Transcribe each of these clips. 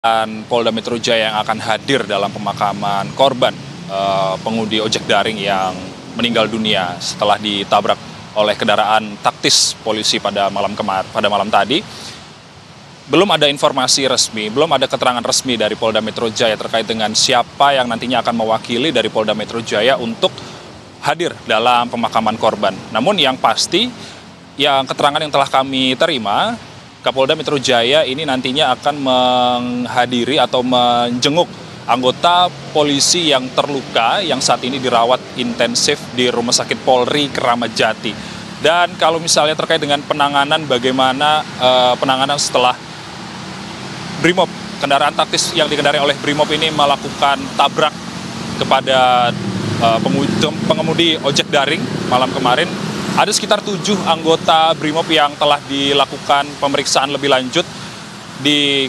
dan Polda Metro Jaya yang akan hadir dalam pemakaman korban pengemudi ojek daring yang meninggal dunia setelah ditabrak oleh kendaraan taktis polisi pada malam tadi. Belum ada informasi resmi, belum ada keterangan resmi dari Polda Metro Jaya terkait dengan siapa yang nantinya akan mewakili dari Polda Metro Jaya untuk hadir dalam pemakaman korban. Namun yang pasti, yang keterangan yang telah kami terima, Kapolda Metro Jaya ini nantinya akan menghadiri atau menjenguk anggota polisi yang terluka yang saat ini dirawat intensif di Rumah Sakit Polri Kramat Jati. Dan kalau misalnya terkait dengan penanganan, bagaimana penanganan setelah Brimob, kendaraan taktis yang dikendarai oleh Brimob ini melakukan tabrak kepada pengemudi ojek daring malam kemarin. Ada sekitar 7 anggota Brimob yang telah dilakukan pemeriksaan lebih lanjut di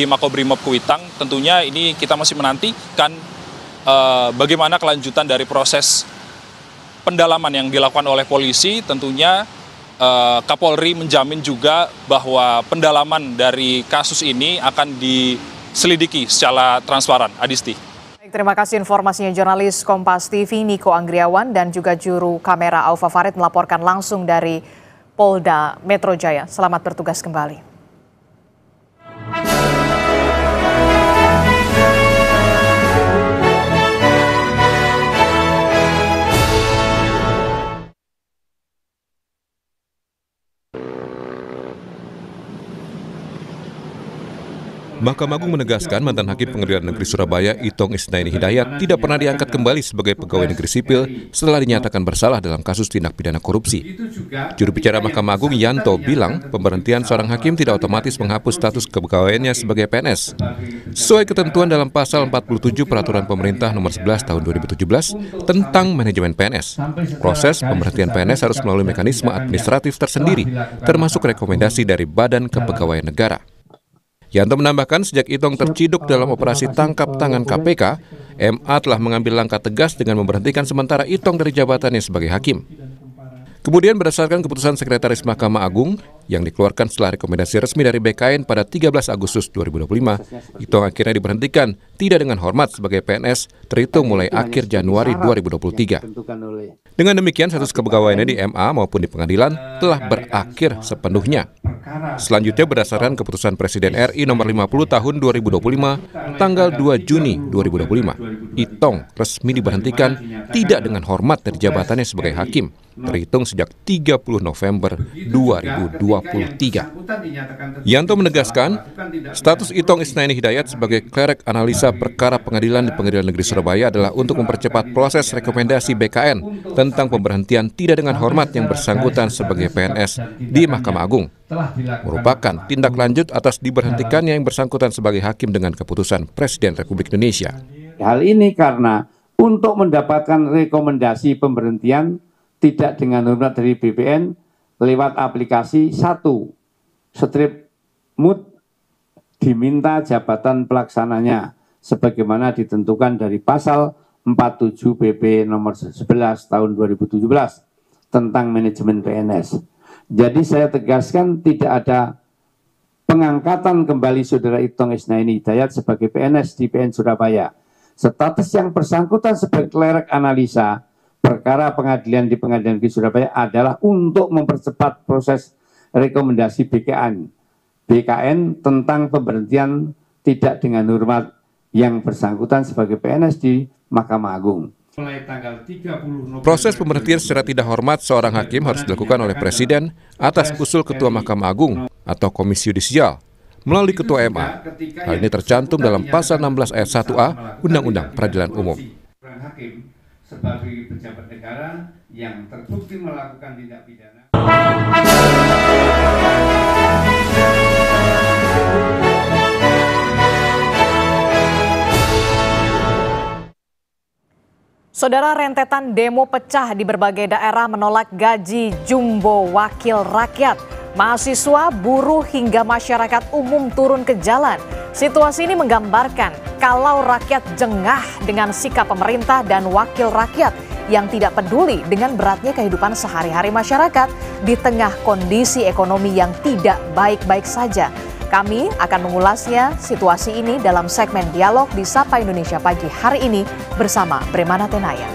Makobrimob Kuitang. Tentunya ini kita masih menantikan bagaimana kelanjutan dari proses pendalaman yang dilakukan oleh polisi. Tentunya Kapolri menjamin juga bahwa pendalaman dari kasus ini akan diselidiki secara transparan. Adisti. Terima kasih informasinya jurnalis Kompas TV Niko Anggriawan dan juga juru kamera Aufa Farid melaporkan langsung dari Polda Metro Jaya. Selamat bertugas kembali. Mahkamah Agung menegaskan mantan Hakim Pengadilan Negeri Surabaya Itong Isnaini Hidayat tidak pernah diangkat kembali sebagai pegawai negeri sipil setelah dinyatakan bersalah dalam kasus tindak pidana korupsi. Juru bicara Mahkamah Agung Yanto bilang pemberhentian seorang hakim tidak otomatis menghapus status kepegawaiannya sebagai PNS. Sesuai ketentuan dalam pasal 47 Peraturan Pemerintah Nomor 11 Tahun 2017 tentang manajemen PNS, proses pemberhentian PNS harus melalui mekanisme administratif tersendiri, termasuk rekomendasi dari Badan Kepegawaian Negara. Yanto menambahkan sejak Itong terciduk dalam operasi tangkap tangan KPK, MA telah mengambil langkah tegas dengan memberhentikan sementara Itong dari jabatannya sebagai hakim. Kemudian berdasarkan keputusan Sekretaris Mahkamah Agung yang dikeluarkan setelah rekomendasi resmi dari BKN pada 13 Agustus 2025, Itong akhirnya diberhentikan tidak dengan hormat sebagai PNS terhitung mulai akhir Januari 2023. Dengan demikian status kepegawaiannya di MA maupun di pengadilan telah berakhir sepenuhnya. Selanjutnya berdasarkan keputusan Presiden RI nomor 50 tahun 2025 tanggal 2 Juni 2025, Itong resmi diberhentikan tidak dengan hormat dari jabatannya sebagai hakim terhitung sejak 30 November 2023. Yanto menegaskan status Itong Isnaini Hidayat sebagai klerek analisa perkara pengadilan di Pengadilan Negeri Surabaya adalah untuk mempercepat proses rekomendasi BKN tentang pemberhentian tidak dengan hormat yang bersangkutan sebagai PNS di Mahkamah Agung. Merupakan tindak lanjut atas diberhentikannya yang bersangkutan sebagai hakim dengan keputusan Presiden Republik Indonesia. Hal ini karena untuk mendapatkan rekomendasi pemberhentian tidak dengan hormat dari BPN lewat aplikasi 1, strip mood diminta jabatan pelaksananya sebagaimana ditentukan dari pasal 47 PP nomor 11 tahun 2017 tentang manajemen PNS. Jadi saya tegaskan tidak ada pengangkatan kembali Saudara Itong Isnaini Hidayat sebagai PNS di PN Surabaya. Status yang bersangkutan sebagai klerek analisa perkara pengadilan di Pengadilan Negeri Surabaya adalah untuk mempercepat proses rekomendasi BKN tentang pemberhentian tidak dengan hormat yang bersangkutan sebagai PNS di Mahkamah Agung. Proses pemberhentian secara tidak hormat seorang hakim harus dilakukan oleh Presiden atas usul Ketua Mahkamah Agung atau Komisi Yudisial melalui Ketua MA. Hal ini tercantum dalam pasal 16 ayat 1A Undang-Undang Peradilan Umum. Sebagai pejabat negara yang terbukti melakukan tindak pidana. Saudara, rentetan demo pecah di berbagai daerah menolak gaji jumbo wakil rakyat. Mahasiswa, buruh hingga masyarakat umum turun ke jalan. Situasi ini menggambarkan kalau rakyat jengah dengan sikap pemerintah dan wakil rakyat yang tidak peduli dengan beratnya kehidupan sehari-hari masyarakat di tengah kondisi ekonomi yang tidak baik-baik saja. Kami akan mengulasnya situasi ini dalam segmen dialog di Sapa Indonesia Pagi hari ini bersama Bremana Tenaya.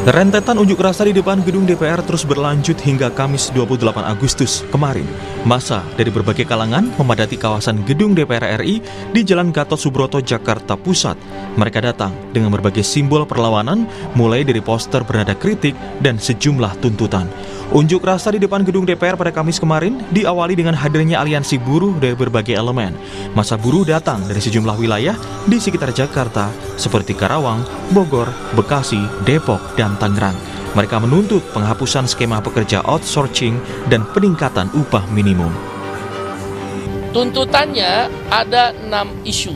Rentetan unjuk rasa di depan gedung DPR terus berlanjut hingga Kamis 28 Agustus kemarin. Massa dari berbagai kalangan memadati kawasan gedung DPR RI di Jalan Gatot Subroto, Jakarta Pusat. Mereka datang dengan berbagai simbol perlawanan, mulai dari poster bernada kritik dan sejumlah tuntutan. Unjuk rasa di depan gedung DPR pada Kamis kemarin diawali dengan hadirnya aliansi buruh dari berbagai elemen. Massa buruh datang dari sejumlah wilayah di sekitar Jakarta seperti Karawang, Bogor, Bekasi, Depok, dan Tangerang. Mereka menuntut penghapusan skema pekerja outsourcing dan peningkatan upah minimum. Tuntutannya ada 6 isu.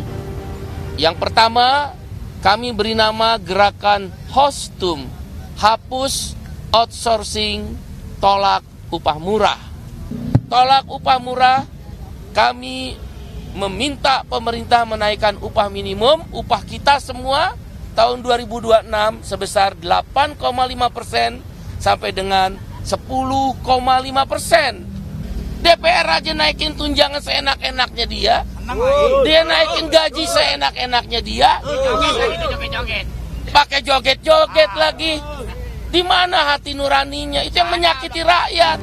Yang pertama, kami beri nama gerakan Hostum, hapus outsourcing, tolak upah murah. Tolak upah murah, kami meminta pemerintah menaikkan upah minimum, upah kita semua tahun 2026 sebesar 8,5% sampai dengan 10,5%. DPR aja naikin tunjangan seenak-enaknya dia. Dia naikin gaji seenak-enaknya dia. Pakai joget-joget lagi. Di mana hati nuraninya? Itu yang menyakiti rakyat.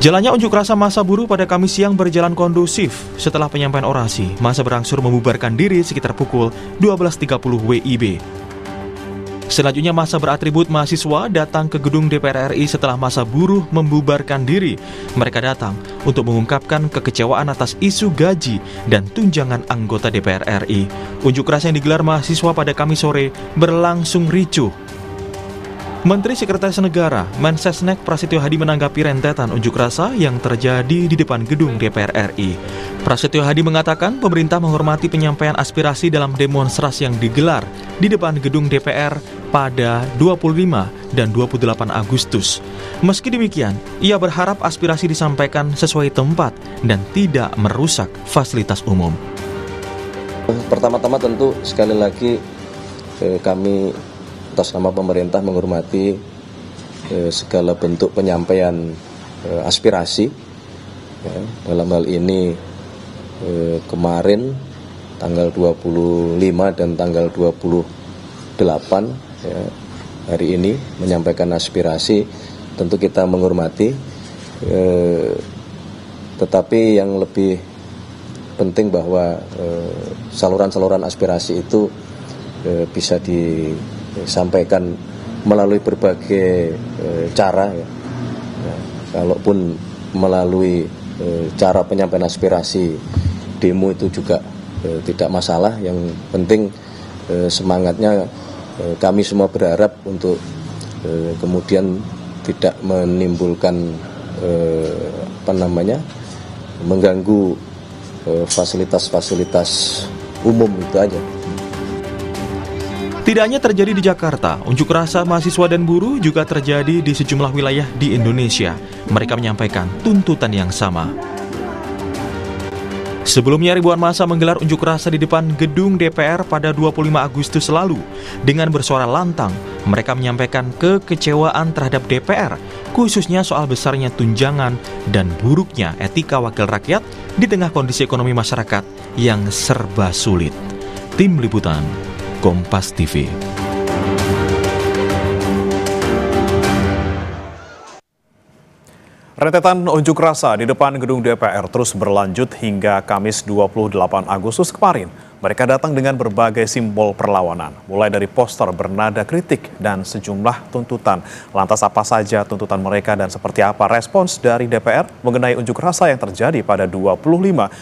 Jalannya unjuk rasa massa buruh pada Kamis siang berjalan kondusif. Setelah penyampaian orasi, massa berangsur membubarkan diri sekitar pukul 12.30 WIB. Selanjutnya massa beratribut mahasiswa datang ke gedung DPR RI setelah massa buruh membubarkan diri. Mereka datang untuk mengungkapkan kekecewaan atas isu gaji dan tunjangan anggota DPR RI. Unjuk rasa yang digelar mahasiswa pada Kamis sore berlangsung ricuh. Menteri Sekretaris Negara Mensesnek Prasetyo Hadi menanggapi rentetan unjuk rasa yang terjadi di depan gedung DPR RI. Prasetyo Hadi mengatakan pemerintah menghormati penyampaian aspirasi dalam demonstrasi yang digelar di depan gedung DPR pada 25 dan 28 Agustus. Meski demikian, ia berharap aspirasi disampaikan sesuai tempat dan tidak merusak fasilitas umum. Pertama-tama tentu sekali lagi kami atas nama pemerintah menghormati segala bentuk penyampaian aspirasi. Dalam hal ini kemarin tanggal 25 dan tanggal 28 hari ini menyampaikan aspirasi, tentu kita menghormati, tetapi yang lebih penting bahwa saluran-saluran aspirasi itu bisa disampaikan melalui berbagai cara ya. Kalaupun melalui cara penyampaian aspirasi demo itu juga tidak masalah. Yang penting semangatnya kami semua berharap untuk kemudian tidak menimbulkan mengganggu fasilitas-fasilitas umum, itu aja. Tidak hanya terjadi di Jakarta, unjuk rasa mahasiswa dan buruh juga terjadi di sejumlah wilayah di Indonesia. Mereka menyampaikan tuntutan yang sama. Sebelumnya ribuan massa menggelar unjuk rasa di depan gedung DPR pada 25 Agustus lalu. Dengan bersuara lantang, mereka menyampaikan kekecewaan terhadap DPR, khususnya soal besarnya tunjangan dan buruknya etika wakil rakyat di tengah kondisi ekonomi masyarakat yang serba sulit. Tim Liputan Kompas TV. Rentetan unjuk rasa di depan gedung DPR terus berlanjut hingga Kamis 28 Agustus kemarin. Mereka datang dengan berbagai simbol perlawanan, mulai dari poster bernada kritik dan sejumlah tuntutan. Lantas apa saja tuntutan mereka dan seperti apa respons dari DPR mengenai unjuk rasa yang terjadi pada 25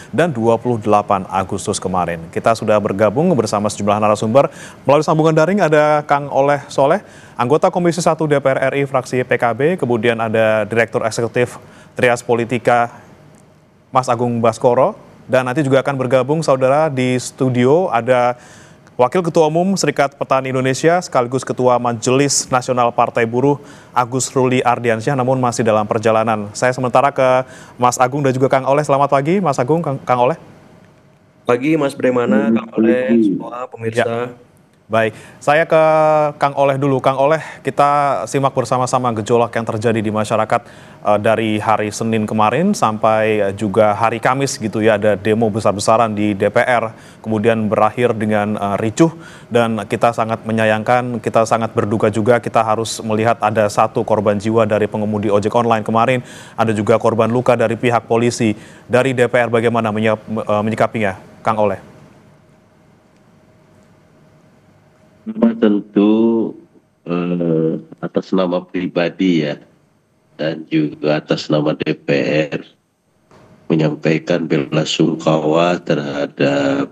dan 28 Agustus kemarin? Kita sudah bergabung bersama sejumlah narasumber. Melalui sambungan daring ada Kang Oleh Soleh, anggota Komisi 1 DPR RI fraksi PKB, kemudian ada Direktur Eksekutif Trias Politika Mas Agung Baskoro. Dan nanti juga akan bergabung saudara di studio ada Wakil Ketua Umum Serikat Petani Indonesia sekaligus Ketua Majelis Nasional Partai Buruh Agus Ruli Ardiansyah, namun masih dalam perjalanan. Saya sementara ke Mas Agung dan juga Kang Oleh. Selamat pagi Mas Agung, Kang Oleh. Pagi Mas Bremana, Kang Oleh, semua pemirsa. Baik, saya ke Kang Oleh dulu. Kang Oleh, kita simak bersama-sama gejolak yang terjadi di masyarakat dari hari Senin kemarin sampai juga hari Kamis gitu ya. Ada demo besar-besaran di DPR, kemudian berakhir dengan ricuh, dan kita sangat menyayangkan, kita sangat berduka juga. Kita harus melihat ada 1 korban jiwa dari pengemudi ojek online kemarin, ada juga korban luka dari pihak polisi. Dari DPR bagaimana menyikapinya, Kang Oleh? Tentu atas nama pribadi ya, dan juga atas nama DPR menyampaikan belasungkawa terhadap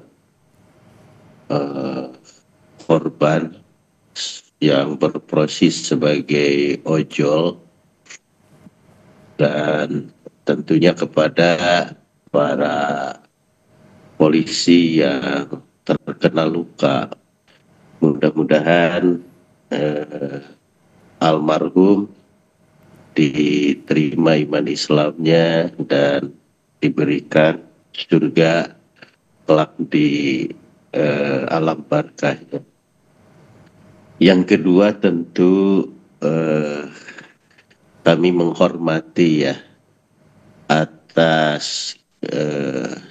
korban yang berprofesi sebagai ojol, dan tentunya kepada para polisi yang terkena luka. Mudah-mudahan almarhum diterima iman Islamnya dan diberikan surga kelak di alam barzakh. Yang kedua tentu kami menghormati ya atas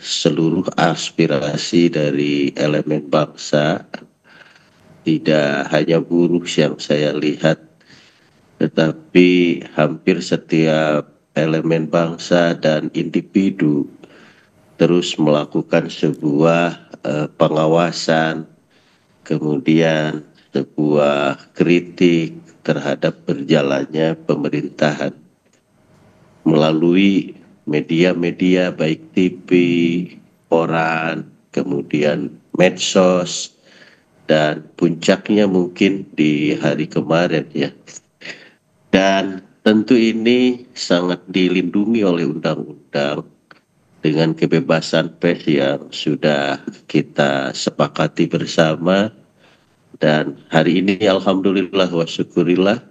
seluruh aspirasi dari elemen bangsa. Tidak hanya buruh yang saya lihat, tetapi hampir setiap elemen bangsa dan individu terus melakukan sebuah pengawasan, kemudian sebuah kritik terhadap berjalannya pemerintahan melalui media-media baik TV, koran, kemudian medsos, dan puncaknya mungkin di hari kemarin ya. Dan tentu ini sangat dilindungi oleh undang-undang dengan kebebasan pers yang sudah kita sepakati bersama. Dan hari ini alhamdulillah wa syukurillah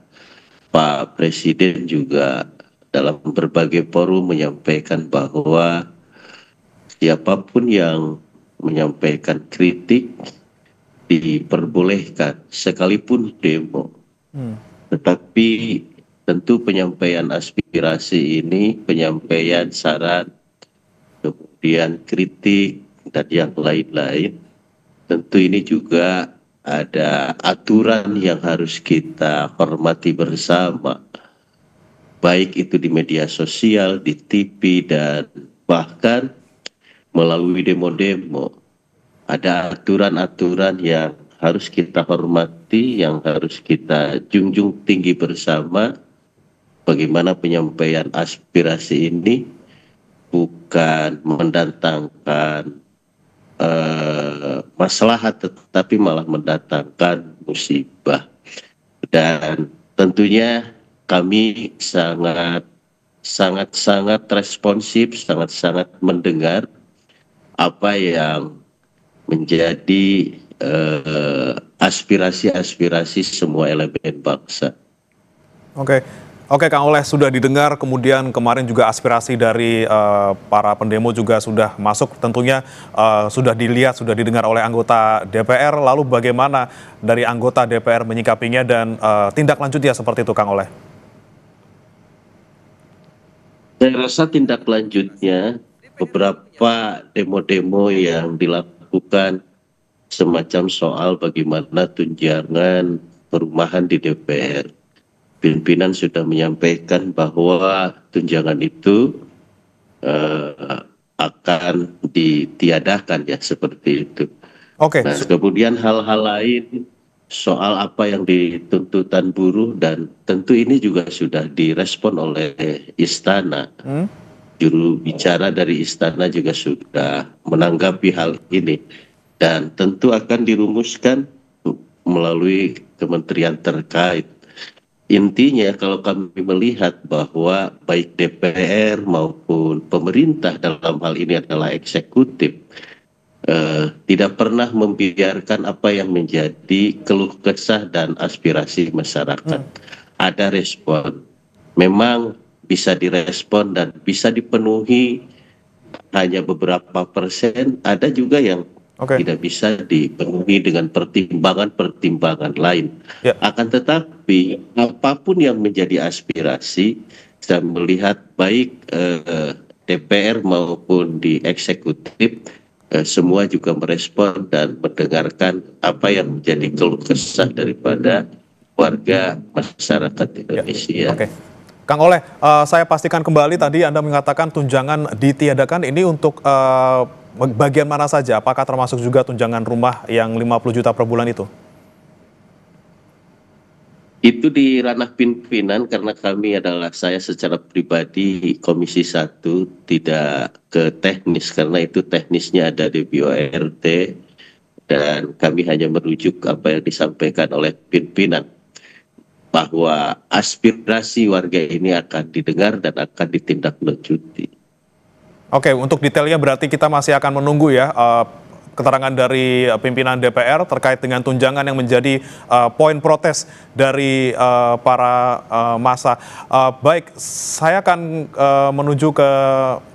Pak Presiden juga dalam berbagai forum menyampaikan bahwa siapapun yang menyampaikan kritik diperbolehkan sekalipun demo. Tetapi tentu penyampaian aspirasi ini, penyampaian saran, kemudian kritik dan yang lain-lain, tentu ini juga ada aturan yang harus kita hormati bersama, baik itu di media sosial, di TV, dan bahkan melalui demo-demo. Ada aturan-aturan yang harus kita hormati, yang harus kita junjung tinggi bersama. Bagaimana penyampaian aspirasi ini bukan mendatangkan maslahat, tetapi malah mendatangkan musibah. Dan tentunya kami sangat responsif, sangat mendengar apa yang menjadi aspirasi-aspirasi semua elemen bangsa. Oke, Kang Oleh, sudah didengar. Kemudian kemarin juga aspirasi dari para pendemo juga sudah masuk. Tentunya sudah dilihat, sudah didengar oleh anggota DPR. Lalu bagaimana dari anggota DPR menyikapinya dan tindak lanjutnya seperti itu, Kang Oleh? Saya rasa tindak lanjutnya beberapa demo-demo yang dilakukan semacam soal bagaimana tunjangan perumahan di DPR. Pimpinan sudah menyampaikan bahwa tunjangan itu akan ditiadakan ya, seperti itu. Nah, kemudian hal-hal lain soal apa yang dituntutan buruh, dan tentu ini juga sudah direspon oleh Istana. Juru bicara dari Istana juga sudah menanggapi hal ini, dan tentu akan dirumuskan melalui kementerian terkait. Intinya kalau kami melihat bahwa baik DPR maupun pemerintah dalam hal ini adalah eksekutif, tidak pernah membiarkan apa yang menjadi keluh kesah dan aspirasi masyarakat. Ada respon, memang bisa direspon dan bisa dipenuhi hanya beberapa persen, ada juga yang tidak bisa dipenuhi dengan pertimbangan-pertimbangan lain. Akan tetapi apapun yang menjadi aspirasi, saya melihat baik DPR maupun di eksekutif semua juga merespon dan mendengarkan apa yang menjadi keluh kesah daripada warga masyarakat Indonesia. Kang Oleh, saya pastikan kembali tadi Anda mengatakan tunjangan ditiadakan ini untuk bagian mana saja? Apakah termasuk juga tunjangan rumah yang 50 juta per bulan itu? Itu di ranah pimpinan karena saya secara pribadi Komisi 1 tidak ke teknis karena itu teknisnya ada di BORT dan kami hanya merujuk apa yang disampaikan oleh pimpinan bahwa aspirasi warga ini akan didengar dan akan ditindaklanjuti. Oke, untuk detailnya berarti kita masih akan menunggu ya keterangan dari pimpinan DPR terkait dengan tunjangan yang menjadi poin protes dari para massa. Baik, saya akan menuju ke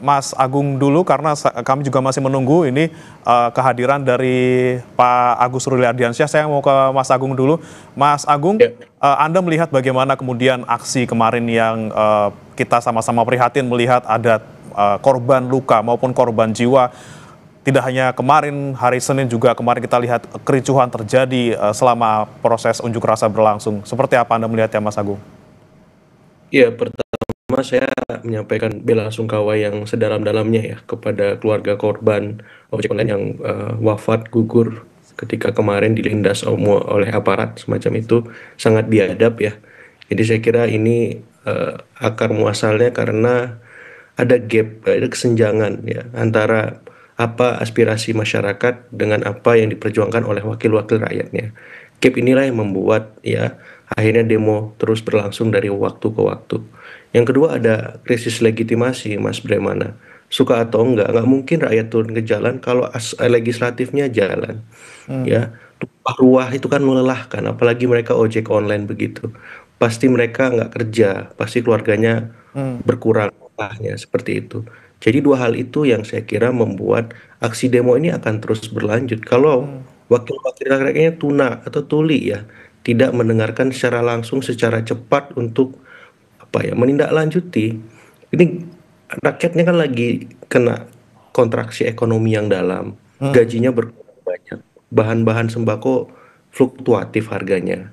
Mas Agung dulu karena kami juga masih menunggu ini kehadiran dari Pak Agus Ruli Ardiansyah. Saya mau ke Mas Agung dulu. Mas Agung, Anda melihat bagaimana kemudian aksi kemarin yang kita sama-sama prihatin melihat ada korban luka maupun korban jiwa. Tidak hanya kemarin, hari Senin juga kemarin kita lihat kericuhan terjadi selama proses unjuk rasa berlangsung. Seperti apa Anda melihatnya, Mas Agung? Ya, pertama saya menyampaikan bela sungkawa yang sedalam-dalamnya ya kepada keluarga korban ojek online yang wafat gugur ketika kemarin dilindas oleh aparat semacam itu, sangat biadab ya. Jadi saya kira ini akar muasalnya karena ada gap, ada kesenjangan ya antara apa aspirasi masyarakat dengan apa yang diperjuangkan oleh wakil-wakil rakyatnya. Gap inilah yang membuat ya akhirnya demo terus berlangsung dari waktu ke waktu. Yang kedua ada krisis legitimasi, Mas Bremana. Suka atau enggak mungkin rakyat turun ke jalan kalau legislatifnya jalan. Ya, ruah itu kan melelahkan, apalagi mereka ojek online begitu. Pasti mereka nggak kerja, pasti keluarganya berkurang seperti itu. Jadi dua hal itu yang saya kira membuat aksi demo ini akan terus berlanjut. Kalau wakil-wakil rakyatnya tuna atau tuli ya, tidak mendengarkan secara langsung, secara cepat untuk menindaklanjuti. Ini rakyatnya kan lagi kena kontraksi ekonomi yang dalam, gajinya berkurang banyak, bahan-bahan sembako fluktuatif harganya.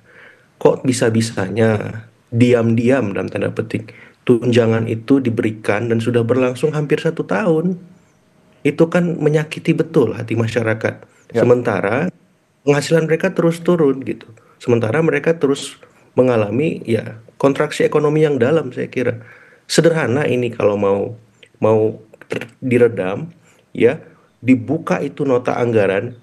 Kok bisa-bisanya diam-diam dalam tanda petik tunjangan itu diberikan dan sudah berlangsung hampir 1 tahun. Itu kan menyakiti betul hati masyarakat. Sementara penghasilan mereka terus turun gitu. Sementara mereka terus mengalami ya kontraksi ekonomi yang dalam, saya kira. Sederhana ini kalau mau diredam ya, dibuka itu nota anggaran,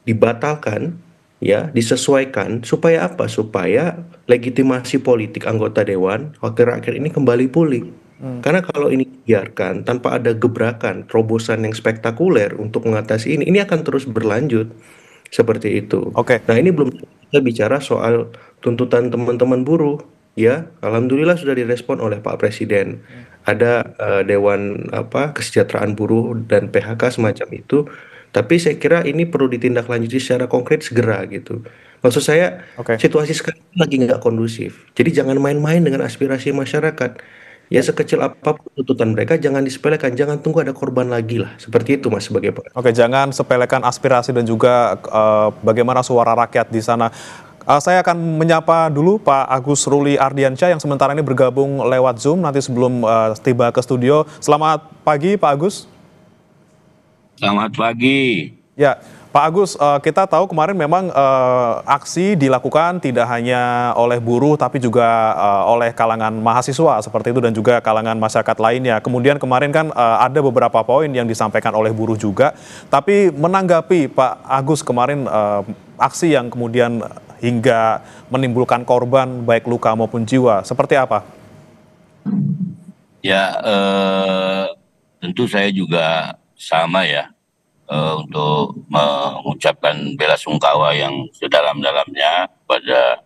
dibatalkan ya, disesuaikan supaya apa? Supaya legitimasi politik anggota dewan wakil rakyat ini kembali pulih. Karena kalau ini dibiarkan tanpa ada gebrakan, terobosan yang spektakuler untuk mengatasi ini akan terus berlanjut seperti itu. Nah, ini belum kita bicara soal tuntutan teman-teman buruh ya. Alhamdulillah sudah direspon oleh Pak Presiden. Ada Dewan Kesejahteraan Buruh dan PHK semacam itu. Tapi saya kira ini perlu ditindaklanjuti secara konkret segera gitu. Maksud saya situasi sekarang lagi nggak kondusif. Jadi jangan main-main dengan aspirasi masyarakat. Ya sekecil apapun tuntutan mereka jangan disepelekan, jangan tunggu ada korban lagi lah. Seperti itu Mas sebagai Pak. Jangan sepelekan aspirasi dan juga bagaimana suara rakyat di sana. Saya akan menyapa dulu Pak Agus Ruli Ardiansyah yang sementara ini bergabung lewat Zoom nanti sebelum tiba ke studio. Selamat pagi Pak Agus. Selamat pagi. Ya, Pak Agus, kita tahu kemarin memang aksi dilakukan tidak hanya oleh buruh tapi juga oleh kalangan mahasiswa seperti itu dan juga kalangan masyarakat lainnya. Kemudian kemarin kan ada beberapa poin yang disampaikan oleh buruh juga. Tapi menanggapi Pak Agus kemarin aksi yang kemudian hingga menimbulkan korban baik luka maupun jiwa, seperti apa? Ya, tentu saya juga sama ya. Untuk mengucapkan bela sungkawa yang sedalam-dalamnya pada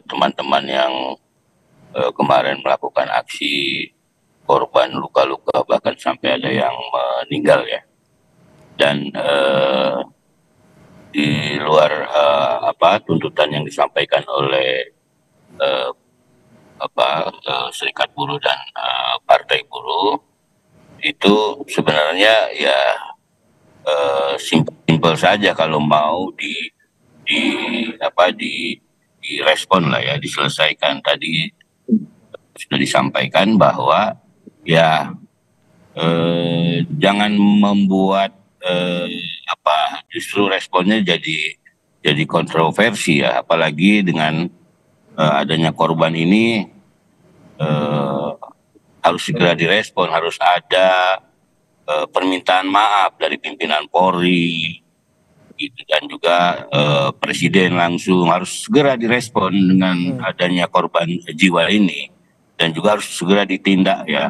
teman-teman yang kemarin melakukan aksi korban luka-luka, bahkan sampai ada yang meninggal ya. Dan di luar tuntutan yang disampaikan oleh serikat buruh dan partai buruh, itu sebenarnya ya simpel saja kalau mau direspon lah ya, diselesaikan. Tadi sudah disampaikan bahwa ya jangan membuat justru responnya jadi kontroversi ya, apalagi dengan adanya korban ini harus segera direspon, harus ada permintaan maaf dari pimpinan Polri gitu, dan juga Presiden langsung harus segera direspon dengan adanya korban jiwa ini, dan juga harus segera ditindak ya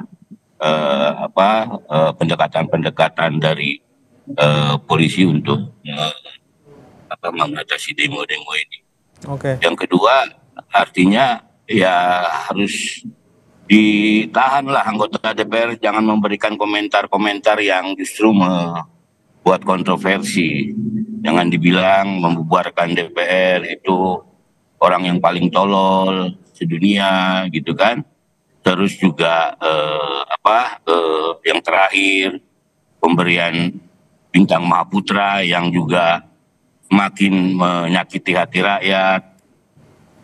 pendekatan-pendekatan dari polisi untuk mengatasi demo-demo ini. Yang kedua, artinya ya harus ditahanlah anggota DPR, jangan memberikan komentar-komentar yang justru membuat kontroversi. Jangan dibilang membubarkan DPR itu orang yang paling tolol sedunia gitu kan. Terus juga yang terakhir, pemberian bintang Mahaputra yang juga makin menyakiti hati rakyat,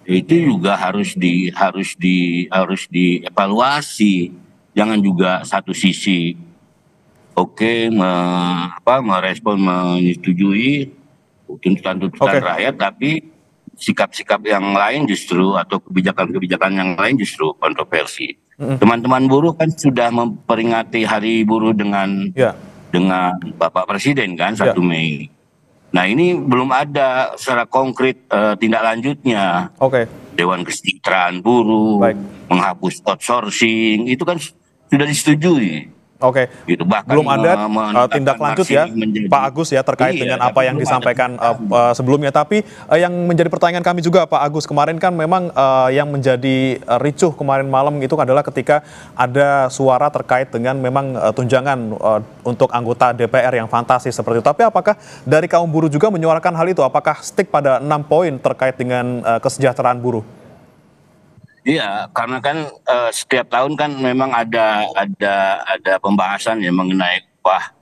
itu juga harus dievaluasi. Jangan juga satu sisi merespon, menyetujui tuntutan rakyat, tapi sikap-sikap yang lain justru, atau kebijakan-kebijakan yang lain justru kontroversi. Teman-teman buruh kan sudah memperingati Hari Buruh dengan Bapak Presiden kan 1 Mei. Nah, ini belum ada secara konkret tindak lanjutnya. Dewan Kesejahteraan Buruh, menghapus outsourcing, itu kan sudah disetujui. Gitu. Bahkan belum ada tindak lanjut ya, Pak Agus ya, terkait dengan apa yang disampaikan sebelumnya. Tapi yang menjadi pertanyaan kami juga, Pak Agus, kemarin kan memang yang menjadi ricuh kemarin malam itu adalah ketika ada suara terkait dengan memang tunjangan untuk anggota DPR yang fantastis seperti itu. Tapi apakah dari kaum buruh juga menyuarakan hal itu? Apakah stick pada 6 poin terkait dengan kesejahteraan buruh? Iya, karena kan setiap tahun kan memang ada pembahasan ya mengenai upah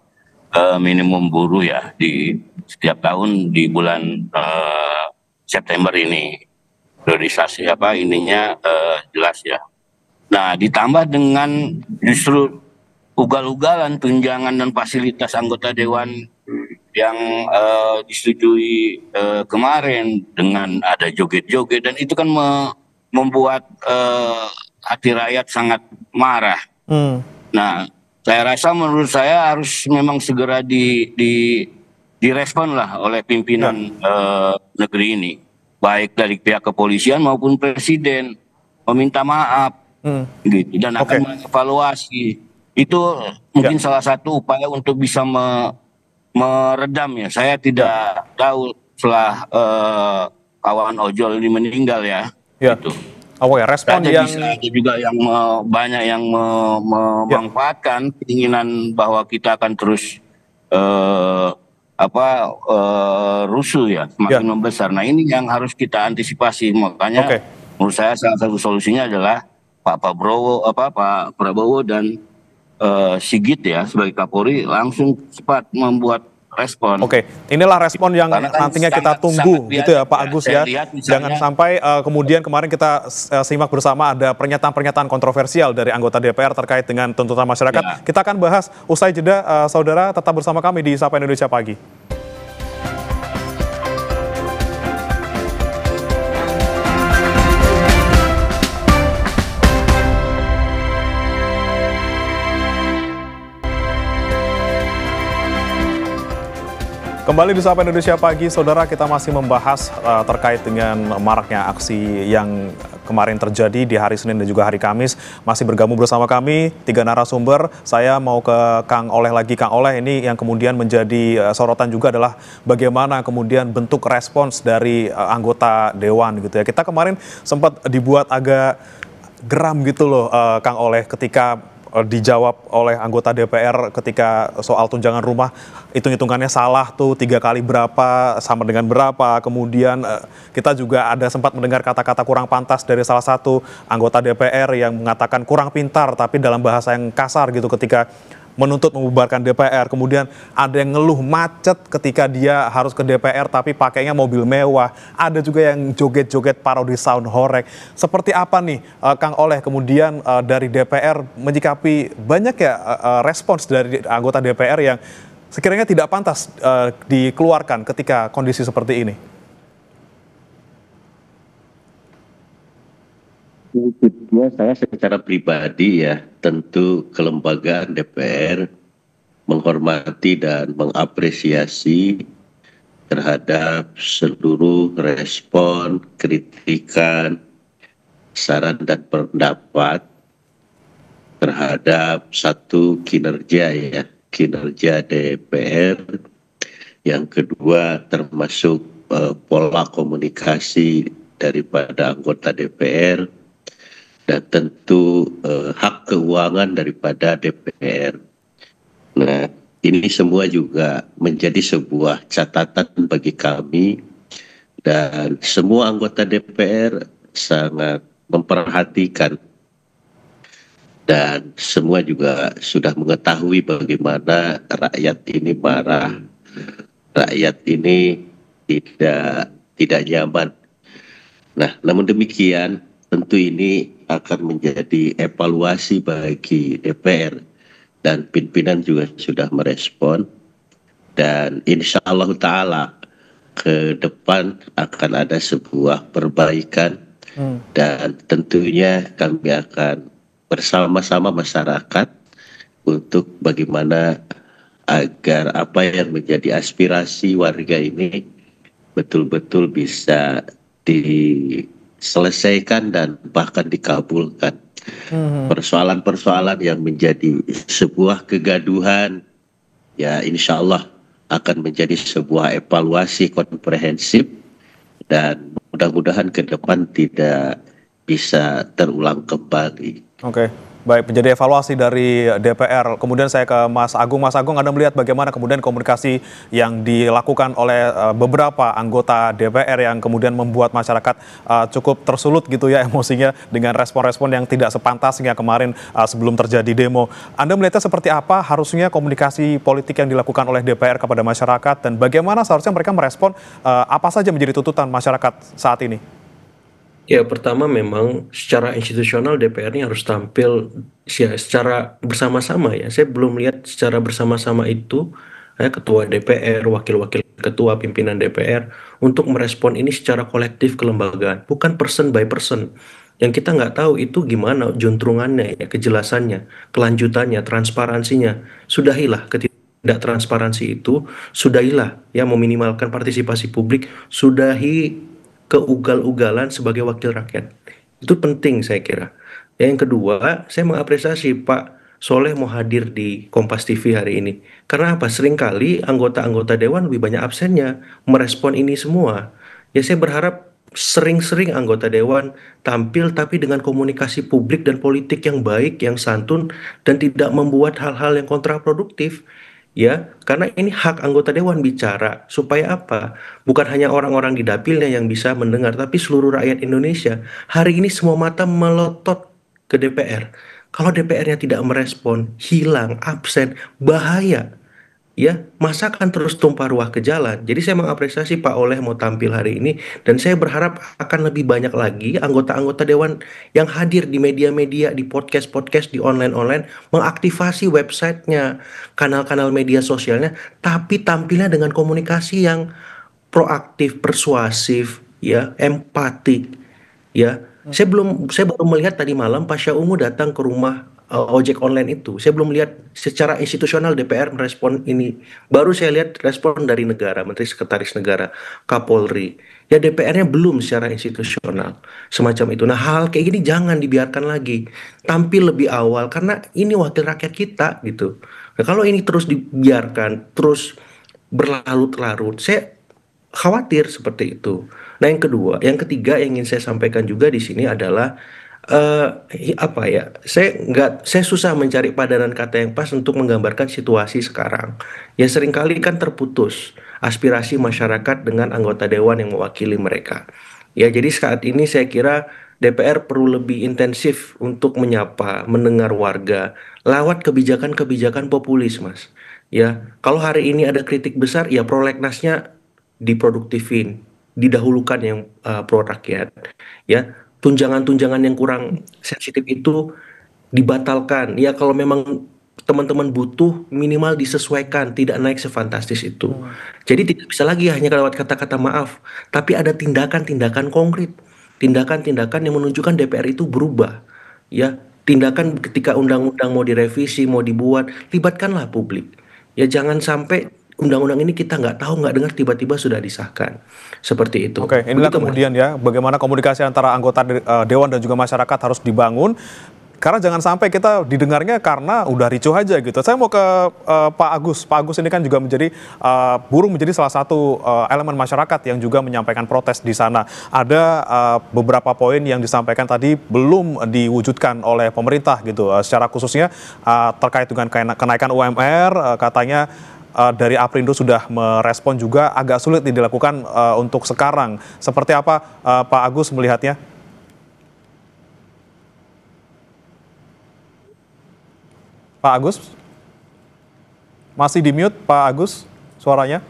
minimum buruh ya di setiap tahun di bulan September ini. Priorisasi jelas ya. Nah, ditambah dengan justru ugal-ugalan tunjangan dan fasilitas anggota dewan yang disetujui kemarin, dengan ada joget-joget, dan itu kan membuat hati rakyat sangat marah. Nah, menurut saya harus memang segera direspon lah oleh pimpinan negeri ini, baik dari pihak kepolisian maupun Presiden, meminta maaf gitu, dan akan mengevaluasi. Itu mungkin salah satu upaya untuk bisa meredam ya. Saya tidak tahu setelah kawan ojol ini meninggal ya. Gitu. Respon yang juga yang banyak yang memanfaatkan keinginan bahwa kita akan terus rusuh ya, semakin membesar. Nah, ini yang harus kita antisipasi. Makanya menurut saya salah satu solusinya adalah Pak Prabowo dan Sigit ya sebagai Kapolri langsung cepat membuat respon. Inilah respon yang nantinya kita tunggu gitu ya Pak Agus ya. Jangan sampai kemudian kemarin kita simak bersama ada pernyataan-pernyataan kontroversial dari anggota DPR terkait dengan tuntutan masyarakat. Kita akan bahas usai jeda, saudara, tetap bersama kami di Sapa Indonesia Pagi. Kembali di Sapa Indonesia Pagi, saudara, kita masih membahas terkait dengan maraknya aksi yang kemarin terjadi di hari Senin dan juga hari Kamis. Masih bergabung bersama kami 3 narasumber. Saya mau ke Kang Oleh lagi. Kang Oleh, ini yang kemudian menjadi sorotan juga adalah bagaimana kemudian bentuk respons dari anggota Dewan gitu ya. Kita kemarin sempat dibuat agak geram gitu loh, Kang Oleh, ketika dijawab oleh anggota DPR ketika soal tunjangan rumah, hitung-hitungannya salah tuh 3 kali berapa sama dengan berapa. Kemudian kita juga ada sempat mendengar kata-kata kurang pantas dari salah satu anggota DPR yang mengatakan kurang pintar tapi dalam bahasa yang kasar gitu ketika menuntut membubarkan DPR. Kemudian ada yang ngeluh macet ketika dia harus ke DPR tapi pakainya mobil mewah. Ada juga yang joget-joget parodi sound horeg. Seperti apa nih Kang Oleh kemudian dari DPR menyikapi banyak ya respons dari anggota DPR yang sekiranya tidak pantas dikeluarkan ketika kondisi seperti ini? Kedua, saya secara pribadi ya tentu kelembagaan DPR menghormati dan mengapresiasi terhadap seluruh respon, kritikan, saran dan pendapat terhadap satu kinerja DPR. Yang kedua termasuk pola komunikasi daripada anggota DPR. Dan tentu hak keuangan daripada DPR. Nah, ini semua juga menjadi sebuah catatan bagi kami dan semua anggota DPR sangat memperhatikan dan semua juga sudah mengetahui bagaimana rakyat ini marah, rakyat ini tidak nyaman. Nah, namun demikian tentu ini akan menjadi evaluasi bagi DPR dan pimpinan juga sudah merespon dan insya Allah Ta'ala ke depan akan ada sebuah perbaikan dan tentunya kami akan bersama-sama masyarakat untuk bagaimana agar apa yang menjadi aspirasi warga ini betul-betul bisa diselesaikan dan bahkan dikabulkan. Persoalan-persoalan yang menjadi sebuah kegaduhan ya insya Allah akan menjadi sebuah evaluasi komprehensif dan mudah-mudahan ke depan tidak bisa terulang kembali. Oke, baik, menjadi evaluasi dari DPR. Kemudian saya ke Mas Agung. Mas Agung, Anda melihat bagaimana kemudian komunikasi yang dilakukan oleh beberapa anggota DPR yang kemudian membuat masyarakat cukup tersulut gitu ya emosinya dengan respon-respon yang tidak sepantasnya kemarin sebelum terjadi demo. Anda melihatnya seperti apa harusnya komunikasi politik yang dilakukan oleh DPR kepada masyarakat dan bagaimana seharusnya mereka merespon apa saja menjadi tuntutan masyarakat saat ini? Ya, pertama memang secara institusional DPR ini harus tampil ya, secara bersama-sama ya. Saya belum lihat secara bersama-sama itu ketua DPR, wakil-wakil ketua, pimpinan DPR untuk merespon ini secara kolektif kelembagaan, bukan person by person. Yang kita nggak tahu itu gimana juntrungannya, ya, kejelasannya, kelanjutannya, transparansinya. Sudahilah tidak transparansi itu, sudahilah ya meminimalkan partisipasi publik, sudahi keugal-ugalan sebagai wakil rakyat. Itu penting saya kira. Yang kedua, saya mengapresiasi Pak Soleh mau hadir di Kompas TV hari ini. Karena apa? Seringkali anggota-anggota Dewan lebih banyak absennya merespon ini semua. Ya saya berharap sering-sering anggota Dewan tampil tapi dengan komunikasi publik dan politik yang baik, yang santun, dan tidak membuat hal-hal yang kontraproduktif. Ya, karena ini hak anggota Dewan bicara. Supaya apa? Bukan hanya orang-orang di dapilnya yang bisa mendengar, tapi seluruh rakyat Indonesia. Hari ini semua mata melotot ke DPR. Kalau DPR-nya tidak merespon, hilang, absen, bahaya. Ya, masa akan terus tumpah ruah ke jalan. Jadi saya mengapresiasi Pak Oleh mau tampil hari ini dan saya berharap akan lebih banyak lagi anggota-anggota Dewan yang hadir di media-media, di podcast-podcast, di online-online, mengaktifasi websitenya, kanal-kanal media sosialnya, tapi tampilnya dengan komunikasi yang proaktif, persuasif, ya, empatik, ya. Saya baru melihat tadi malam Pasha Ungu datang ke rumah ojek online itu. Saya belum lihat secara institusional DPR merespon ini. Baru saya lihat respon dari negara, Menteri Sekretaris Negara, Kapolri. Ya DPR-nya belum secara institusional semacam itu. Nah hal kayak gini jangan dibiarkan lagi. Tampil lebih awal karena ini wakil rakyat kita gitu. Nah, kalau ini terus dibiarkan, terus berlarut-larut, saya khawatir seperti itu. Nah yang ketiga yang ingin saya sampaikan juga di sini adalah apa ya? Saya susah mencari padanan kata yang pas untuk menggambarkan situasi sekarang. Ya seringkali kan terputus aspirasi masyarakat dengan anggota dewan yang mewakili mereka. Ya jadi saat ini saya kira DPR perlu lebih intensif untuk menyapa, mendengar warga lewat kebijakan-kebijakan populis, Mas. Ya, kalau hari ini ada kritik besar, ya prolegnasnya diproduktifin, didahulukan yang pro rakyat. Ya, tunjangan-tunjangan yang kurang sensitif itu dibatalkan. Ya kalau memang teman-teman butuh minimal disesuaikan, tidak naik sefantastis itu. Jadi tidak bisa lagi hanya lewat kata-kata maaf, tapi ada tindakan-tindakan konkret, tindakan-tindakan yang menunjukkan DPR itu berubah. Ya, tindakan ketika undang-undang mau direvisi, mau dibuat, libatkanlah publik. Ya jangan sampai undang-undang ini kita nggak tahu, nggak dengar, tiba-tiba sudah disahkan. Seperti itu. Oke, inilah Begitu, kemudian ya, bagaimana komunikasi antara anggota Dewan dan juga masyarakat harus dibangun. Karena jangan sampai kita didengarnya karena udah ricuh aja gitu. Saya mau ke Pak Agus. Pak Agus ini kan juga menjadi buruh menjadi salah satu elemen masyarakat yang juga menyampaikan protes di sana. Ada beberapa poin yang disampaikan tadi belum diwujudkan oleh pemerintah gitu. Secara khususnya terkait dengan kenaikan UMR, katanya dari Aprindo sudah merespon juga agak sulit dilakukan untuk sekarang. Seperti apa Pak Agus melihatnya? Pak Agus? Masih di mute Pak Agus suaranya?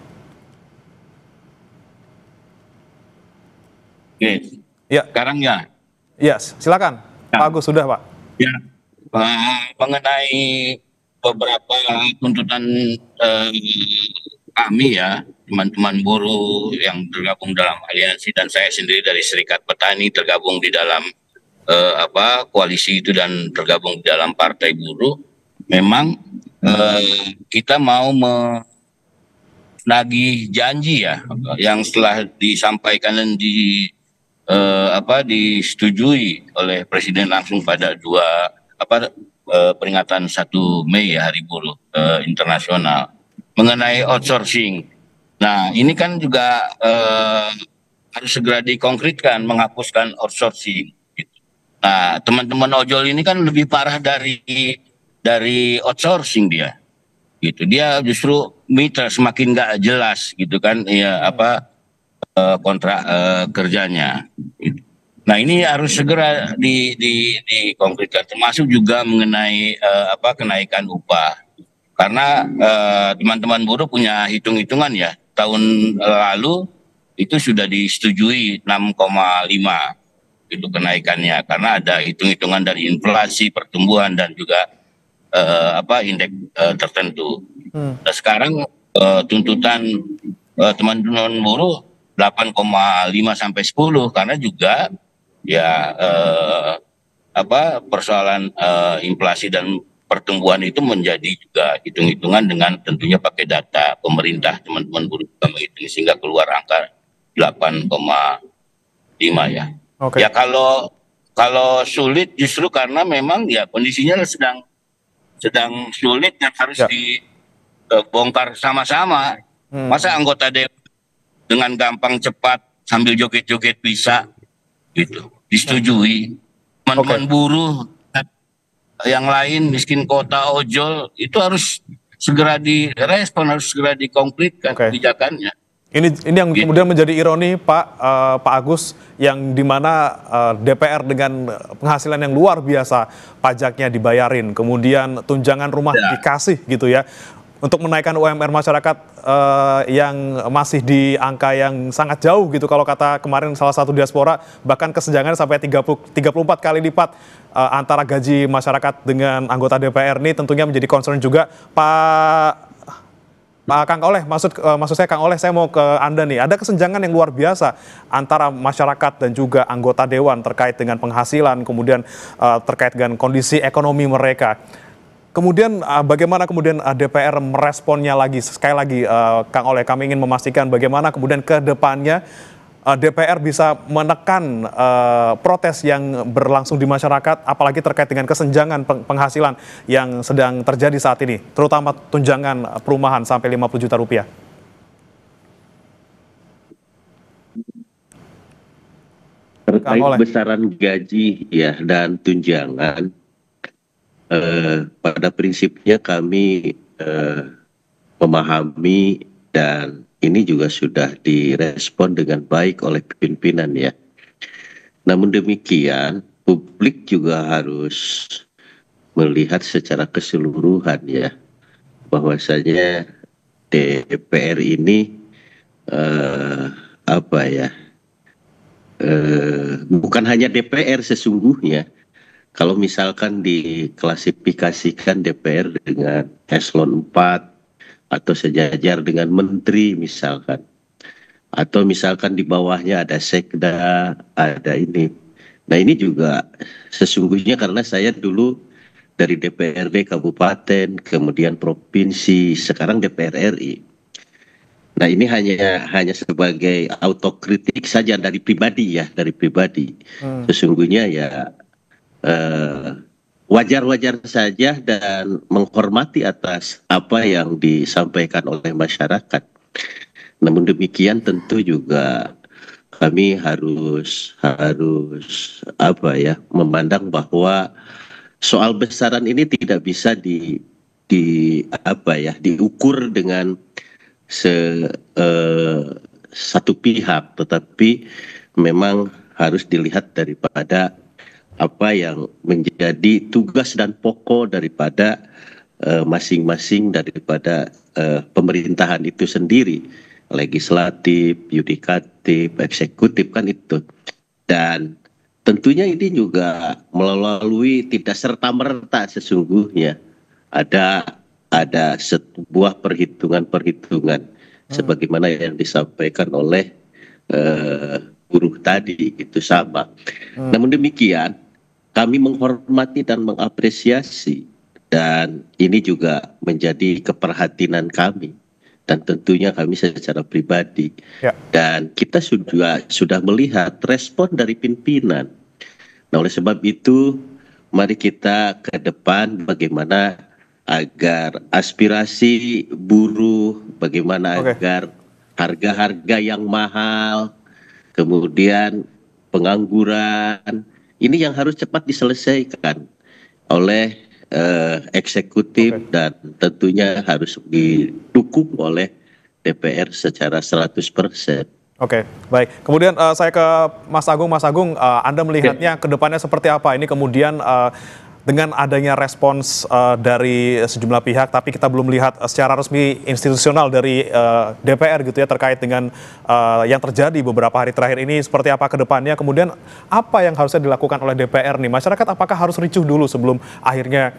Oke. Ya. Sekarang ya. Yes, silakan. Ya. Pak Agus sudah Pak. Ya. Mengenai beberapa tuntutan kami ya, teman-teman buruh yang tergabung dalam aliansi dan saya sendiri dari Serikat Petani tergabung di dalam koalisi itu dan tergabung di dalam Partai Buruh. Memang kita mau menagih janji ya, yang setelah disampaikan dan disetujui oleh Presiden langsung pada peringatan 1 Mei ya, Hari Buruh Internasional mengenai outsourcing. Nah ini kan juga harus segera dikonkretkan, menghapuskan outsourcing. Nah teman-teman ojol ini kan lebih parah dari outsourcing dia, gitu. Dia justru mitra semakin nggak jelas, gitu kan, ya kontrak kerjanya. Gitu. Nah ini harus segera dikonkretkan, termasuk juga mengenai kenaikan upah, karena teman-teman buruh punya hitung-hitungan ya. Tahun lalu itu sudah disetujui 6,5 itu kenaikannya, karena ada hitung-hitungan dari inflasi, pertumbuhan dan juga indeks tertentu. Nah, sekarang tuntutan teman-teman buruh 8,5 sampai 10 karena juga ya persoalan inflasi dan pertumbuhan itu menjadi juga hitung-hitungan dengan tentunya pakai data pemerintah. Teman-teman buruh juga menghitung sehingga keluar angka 8,5 ya. Okay. Ya kalau sulit justru karena memang ya kondisinya sedang sulit yang harus dibongkar sama-sama. Masa anggota dewan dengan gampang cepat sambil joget-joget bisa gitu disetujui. Teman-teman buruh yang lain, miskin kota, ojol itu harus segera direspon, harus segera dikonkretkan kebijakannya. Ini yang kemudian menjadi ironi Pak Agus, yang dimana DPR dengan penghasilan yang luar biasa pajaknya dibayarin, kemudian tunjangan rumah dikasih gitu ya, untuk menaikkan UMR masyarakat yang masih di angka yang sangat jauh gitu. Kalau kata kemarin salah satu diaspora, bahkan kesenjangannya sampai 34 kali lipat antara gaji masyarakat dengan anggota DPR. Ini tentunya menjadi concern juga Pak Kang Oleh, maksud saya Kang Oleh, saya mau ke Anda nih. Ada kesenjangan yang luar biasa antara masyarakat dan juga anggota dewan terkait dengan penghasilan, kemudian terkait dengan kondisi ekonomi mereka. Kemudian bagaimana kemudian DPR meresponnya lagi? Sekali lagi Kang Oleh, kami ingin memastikan bagaimana kemudian ke depannya DPR bisa menekan protes yang berlangsung di masyarakat, apalagi terkait dengan kesenjangan penghasilan yang sedang terjadi saat ini, terutama tunjangan perumahan sampai 50 juta rupiah. Kang Oleh. besaran gaji ya dan tunjangan, pada prinsipnya kami memahami dan ini juga sudah direspon dengan baik oleh pimpinan ya. Namun demikian, publik juga harus melihat secara keseluruhan ya, bahwasanya DPR ini bukan hanya DPR sesungguhnya. Kalau misalkan diklasifikasikan DPR dengan eselon 4 atau sejajar dengan menteri misalkan, atau misalkan di bawahnya ada sekda, ada ini. Nah ini juga sesungguhnya karena saya dulu dari DPRD kabupaten, kemudian provinsi, sekarang DPR RI. Nah ini hanya sebagai autokritik saja dari pribadi ya, dari pribadi. Sesungguhnya ya wajar-wajar saja dan menghormati atas apa yang disampaikan oleh masyarakat. Namun demikian tentu juga kami harus memandang bahwa soal besaran ini tidak bisa diukur dengan satu pihak, tetapi memang harus dilihat daripada apa yang menjadi tugas dan pokok daripada masing-masing daripada pemerintahan itu sendiri, legislatif, yudikatif, eksekutif kan itu. Dan tentunya ini juga melalui tidak serta-merta sesungguhnya ada sebuah perhitungan-perhitungan sebagaimana yang disampaikan oleh buruh tadi itu sama. Namun demikian kami menghormati dan mengapresiasi, dan ini juga menjadi keprihatinan kami dan tentunya kami secara pribadi. Dan kita sudah melihat respon dari pimpinan. Nah oleh sebab itu mari kita ke depan bagaimana agar aspirasi buruh, bagaimana agar harga-harga yang mahal, kemudian pengangguran, ini yang harus cepat diselesaikan oleh eksekutif dan tentunya harus didukung oleh DPR secara 100%. Oke, baik. Kemudian saya ke Mas Agung. Mas Agung, Anda melihatnya ke depannya seperti apa? Ini kemudian dengan adanya respons dari sejumlah pihak, tapi kita belum lihat secara resmi institusional dari DPR gitu ya terkait dengan yang terjadi beberapa hari terakhir ini, seperti apa ke depannya. Kemudian apa yang harusnya dilakukan oleh DPR nih? Masyarakat apakah harus ricuh dulu sebelum akhirnya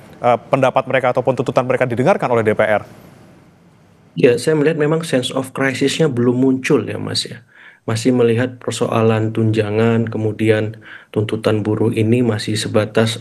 pendapat mereka ataupun tuntutan mereka didengarkan oleh DPR? Ya, saya melihat memang sense of crisis-nya belum muncul ya Mas ya. Masih melihat persoalan tunjangan, kemudian tuntutan buruh ini masih sebatas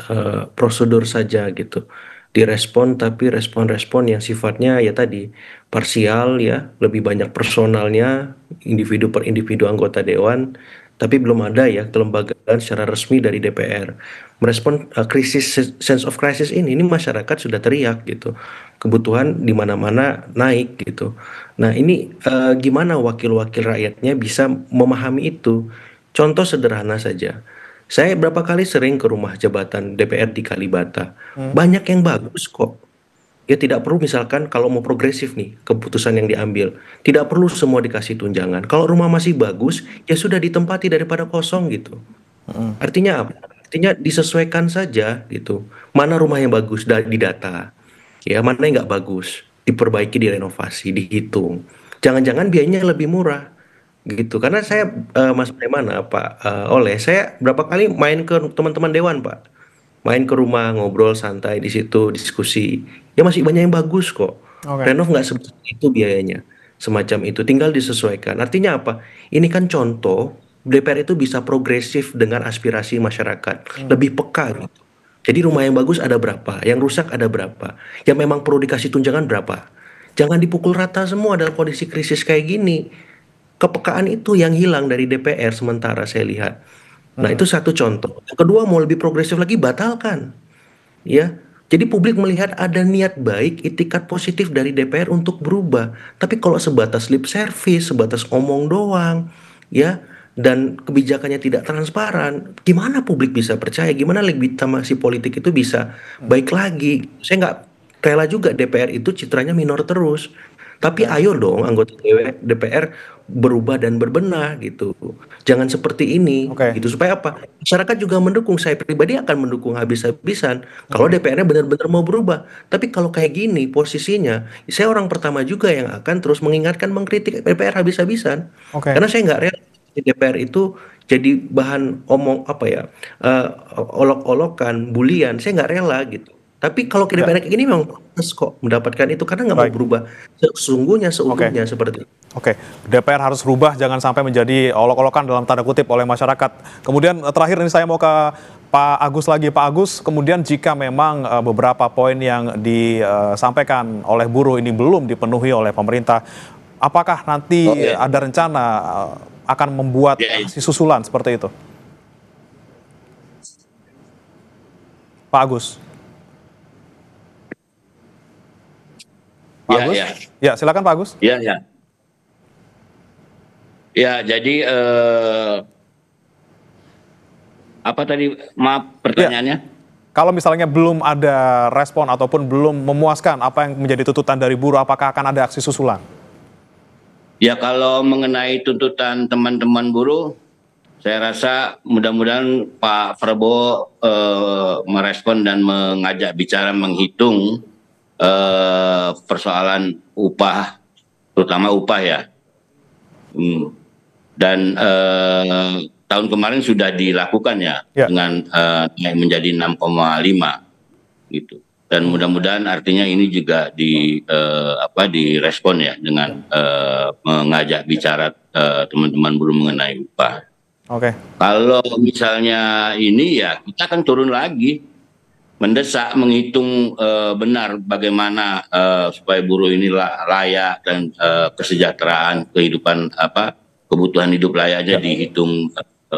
prosedur saja gitu. Direspon, tapi respon-respon yang sifatnya ya tadi parsial ya, lebih banyak personalnya, individu per individu anggota dewan, tapi belum ada ya kelembagaan secara resmi dari DPR. Merespon krisis, sense of crisis ini masyarakat sudah teriak gitu. Kebutuhan di mana-mana naik gitu. Nah ini gimana wakil-wakil rakyatnya bisa memahami itu? Contoh sederhana saja. Saya berapa kali sering ke rumah jabatan DPR di Kalibata. Banyak yang bagus kok. Ya tidak perlu misalkan kalau mau progresif nih keputusan yang diambil. Tidak perlu semua dikasih tunjangan. Kalau rumah masih bagus ya sudah ditempati daripada kosong gitu. Artinya apa? Artinya disesuaikan saja gitu. Mana rumah yang bagus di data. Ya mana yang nggak bagus, diperbaiki, direnovasi, dihitung. Jangan-jangan biayanya lebih murah, gitu. Karena saya Mas Preman, Pak Oleh, saya berapa kali main ke teman-teman dewan, Pak, main ke rumah ngobrol santai di situ diskusi, ya masih banyak yang bagus kok. Renov nggak sebesar itu biayanya, semacam itu. Tinggal disesuaikan. Artinya apa? Ini kan contoh DPR itu bisa progresif dengan aspirasi masyarakat, lebih peka gitu. Jadi rumah yang bagus ada berapa, yang rusak ada berapa, yang memang perlu dikasih tunjangan berapa. Jangan dipukul rata semua dalam kondisi krisis kayak gini. Kepekaan itu yang hilang dari DPR sementara saya lihat. Nah itu satu contoh. Yang kedua mau lebih progresif lagi batalkan. Ya, jadi publik melihat ada niat baik, itikat positif dari DPR untuk berubah. Tapi kalau sebatas lip service, sebatas omong doang, ya dan kebijakannya tidak transparan, gimana publik bisa percaya? Gimana legitimasi politik itu bisa baik lagi? Saya nggak rela juga DPR itu citranya minor terus. Tapi ayo dong anggota DPR berubah dan berbenah gitu. Jangan seperti ini gitu. Supaya apa? Masyarakat juga mendukung. Saya pribadi akan mendukung habis-habisan kalau DPR-nya benar-benar mau berubah. Tapi kalau kayak gini posisinya, saya orang pertama juga yang akan terus mengingatkan, mengkritik DPR habis-habisan. Karena saya nggak rela DPR itu jadi bahan olok-olokan, bulian. Saya nggak rela gitu. Tapi kalau DPR kayak gini memang pantas kok mendapatkan itu karena nggak mau berubah sesungguhnya seutuhnya seperti itu. DPR harus berubah, jangan sampai menjadi olok-olokan dalam tanda kutip oleh masyarakat. Kemudian terakhir ini saya mau ke Pak Agus lagi. Pak Agus, kemudian jika memang beberapa poin yang disampaikan oleh buruh ini belum dipenuhi oleh pemerintah, apakah nanti ada rencana akan membuat aksi susulan seperti itu? Pak Agus. Pak Agus? Ya, silakan Pak Agus. Ya. Ya, jadi apa tadi? Maaf pertanyaannya. Kalau misalnya belum ada respon ataupun belum memuaskan apa yang menjadi tuntutan dari buruh, apakah akan ada aksi susulan? Ya, kalau mengenai tuntutan teman-teman buruh, saya rasa mudah-mudahan Pak Prabowo merespon dan mengajak bicara, menghitung persoalan upah, terutama upah ya. Dan tahun kemarin sudah dilakukan ya. Dengan naik menjadi 6,5 gitu. Dan mudah-mudahan artinya ini juga direspon ya dengan mengajak bicara teman-teman buruh mengenai upah. Kalau misalnya ini ya kita akan turun lagi, mendesak, menghitung benar bagaimana supaya buruh ini layak dan kesejahteraan kehidupan kebutuhan hidup layaknya dihitung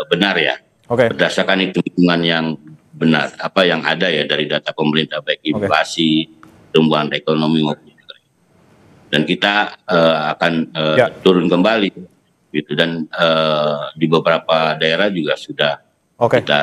benar ya, berdasarkan hitungan yang benar apa yang ada ya dari data pemerintah, baik inflasi, pertumbuhan ekonomi maupun juga. Dan kita akan turun kembali gitu, dan di beberapa daerah juga sudah kita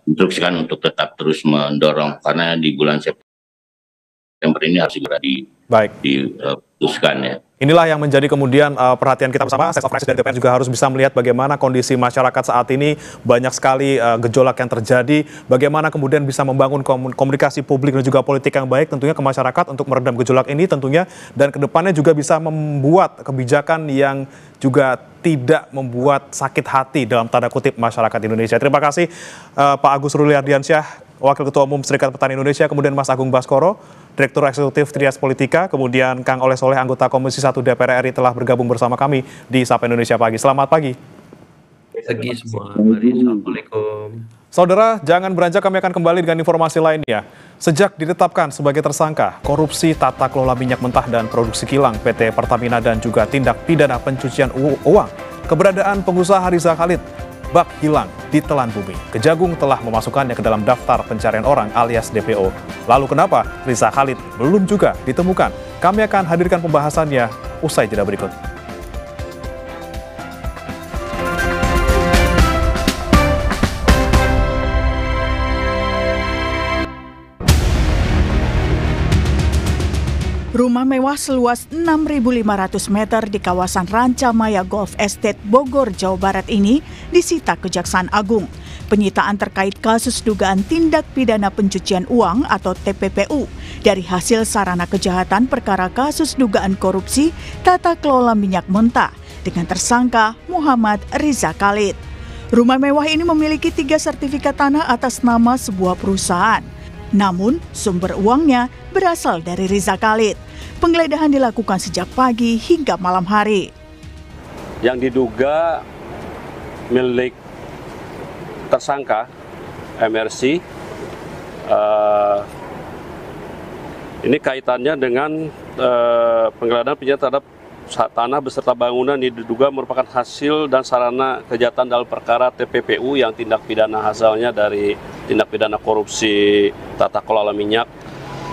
instruksikan untuk tetap terus mendorong, karena di bulan September ini harus segera diputuskan ya. Inilah yang menjadi kemudian perhatian kita bersama. Seks of Crisis dari DPR juga harus bisa melihat bagaimana kondisi masyarakat saat ini, banyak sekali gejolak yang terjadi, bagaimana kemudian bisa membangun komunikasi publik dan juga politik yang baik tentunya ke masyarakat untuk meredam gejolak ini tentunya, dan kedepannya juga bisa membuat kebijakan yang juga tidak membuat sakit hati dalam tanda kutip masyarakat Indonesia. Terima kasih Pak Agus Ruli Ardiansyah, Wakil Ketua Umum Serikat Petani Indonesia, kemudian Mas Agung Baskoro, Direktur Eksekutif Trias Politika, kemudian Kang Oleh Soleh, anggota Komisi 1 DPR RI telah bergabung bersama kami di Sapa Indonesia Pagi. Selamat pagi. Pagi semua. Assalamualaikum. Saudara, jangan beranjak, kami akan kembali dengan informasi lainnya. Sejak ditetapkan sebagai tersangka korupsi tata kelola minyak mentah dan produksi kilang PT Pertamina dan juga tindak pidana pencucian uang, keberadaan pengusaha Riza Khalid bak hilang ditelan bumi. Kejagung telah memasukkannya ke dalam daftar pencarian orang alias DPO. Lalu kenapa Riza Khalid belum juga ditemukan? Kami akan hadirkan pembahasannya usai jeda berikut. Rumah mewah seluas 6.500 meter di kawasan Rancamaya Golf Estate, Bogor, Jawa Barat ini disita Kejaksaan Agung. Penyitaan terkait kasus dugaan tindak pidana pencucian uang atau TPPU dari hasil sarana kejahatan perkara kasus dugaan korupsi tata kelola minyak mentah dengan tersangka Muhammad Riza Khalid. Rumah mewah ini memiliki 3 sertifikat tanah atas nama sebuah perusahaan. Namun, sumber uangnya berasal dari Riza Khalid. Penggeledahan dilakukan sejak pagi hingga malam hari. Yang diduga milik tersangka MRC, ini kaitannya dengan penggeledahan penyitaan terhadap tanah beserta bangunan diduga merupakan hasil dan sarana kejahatan dalam perkara TPPU yang tindak pidana asalnya dari tindak pidana korupsi tata kelola minyak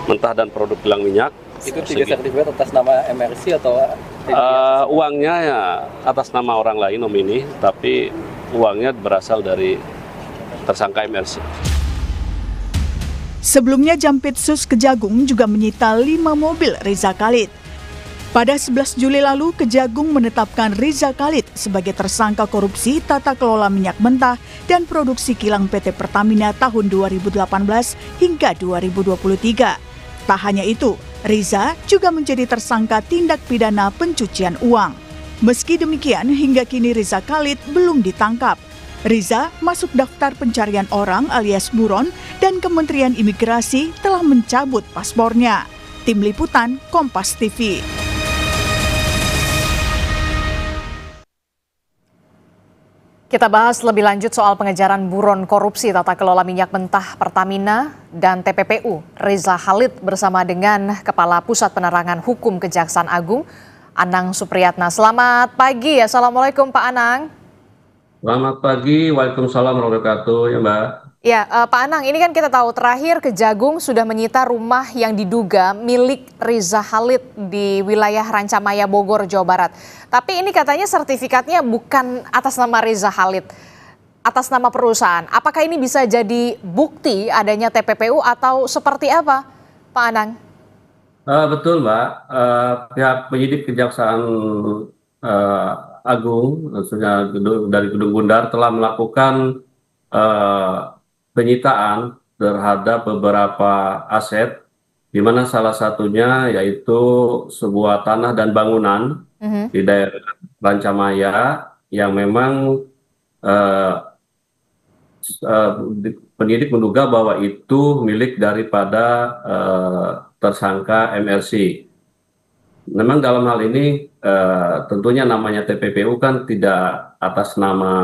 mentah dan produk kilang minyak. Itu 3 sertifikat atas nama MRC atau uangnya ya atas nama orang lain nomini, tapi uangnya berasal dari tersangka MRC. Sebelumnya Jampitsus Kejagung juga menyita 5 mobil Riza Khalid. Pada 11 Juli lalu, Kejagung menetapkan Riza Khalid sebagai tersangka korupsi tata kelola minyak mentah dan produksi kilang PT Pertamina tahun 2018 hingga 2023. Tak hanya itu, Riza juga menjadi tersangka tindak pidana pencucian uang. Meski demikian, hingga kini Riza Khalid belum ditangkap. Riza masuk daftar pencarian orang alias buron dan Kementerian Imigrasi telah mencabut paspornya. Tim Liputan Kompas TV. Kita bahas lebih lanjut soal pengejaran buron korupsi tata kelola minyak mentah Pertamina dan TPPU. Riza Khalid bersama dengan Kepala Pusat Penerangan Hukum Kejaksaan Agung, Anang Supriyatna. Selamat pagi, Assalamualaikum Pak Anang. Selamat pagi, waalaikumsalam warahmatullahi wabarakatuh, ya Mbak. Ya, Pak Anang, ini kan kita tahu terakhir Kejagung sudah menyita rumah yang diduga milik Riza Khalid di wilayah Rancamaya, Bogor, Jawa Barat. Tapi ini katanya sertifikatnya bukan atas nama Riza Khalid, atas nama perusahaan. Apakah ini bisa jadi bukti adanya TPPU atau seperti apa, Pak Anang? Betul, Mbak. Pihak penyidik Kejaksaan Agung, maksudnya dari Gedung Bundar, telah melakukan penyitaan terhadap beberapa aset, di mana salah satunya yaitu sebuah tanah dan bangunan di daerah Rancamaya yang memang penyidik menduga bahwa itu milik daripada tersangka MRC. Memang dalam hal ini tentunya namanya TPPU kan tidak atas nama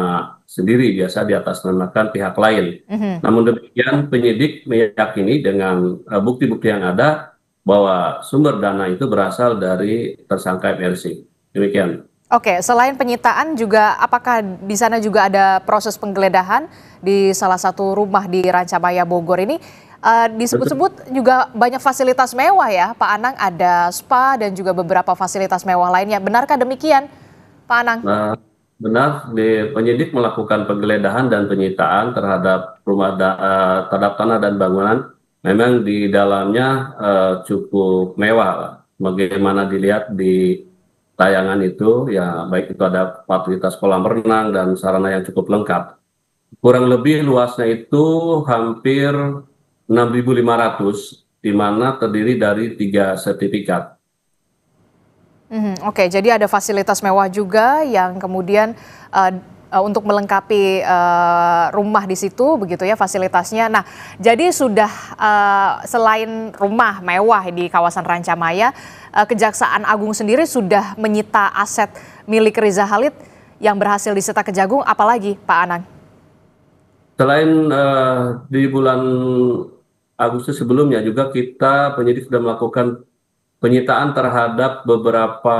sendiri, biasa diatasnamakan pihak lain. Namun demikian penyidik meyakini dengan bukti-bukti yang ada bahwa sumber dana itu berasal dari tersangka MRC. Demikian. Oke, selain penyitaan juga apakah di sana juga ada proses penggeledahan di salah satu rumah di Rancamaya, Bogor ini? Disebut-sebut juga banyak fasilitas mewah ya, Pak Anang, ada spa dan juga beberapa fasilitas mewah lainnya. Benarkah demikian, Pak Anang? Benar, penyidik melakukan penggeledahan dan penyitaan terhadap terhadap tanah dan bangunan. Memang di dalamnya cukup mewah lah. Bagaimana dilihat di tayangan itu, ya baik itu ada fasilitas kolam renang dan sarana yang cukup lengkap. Kurang lebih luasnya itu hampir 6.500, di mana terdiri dari 3 sertifikat. Oke, jadi ada fasilitas mewah juga yang kemudian untuk melengkapi rumah di situ, begitu ya fasilitasnya. Nah, jadi sudah selain rumah mewah di kawasan Rancamaya, Kejaksaan Agung sendiri sudah menyita aset milik Riza Khalid yang berhasil disita Kejagung, apalagi Pak Anang? Selain di bulan Agustus sebelumnya juga kita penyidik sudah melakukan penyitaan terhadap beberapa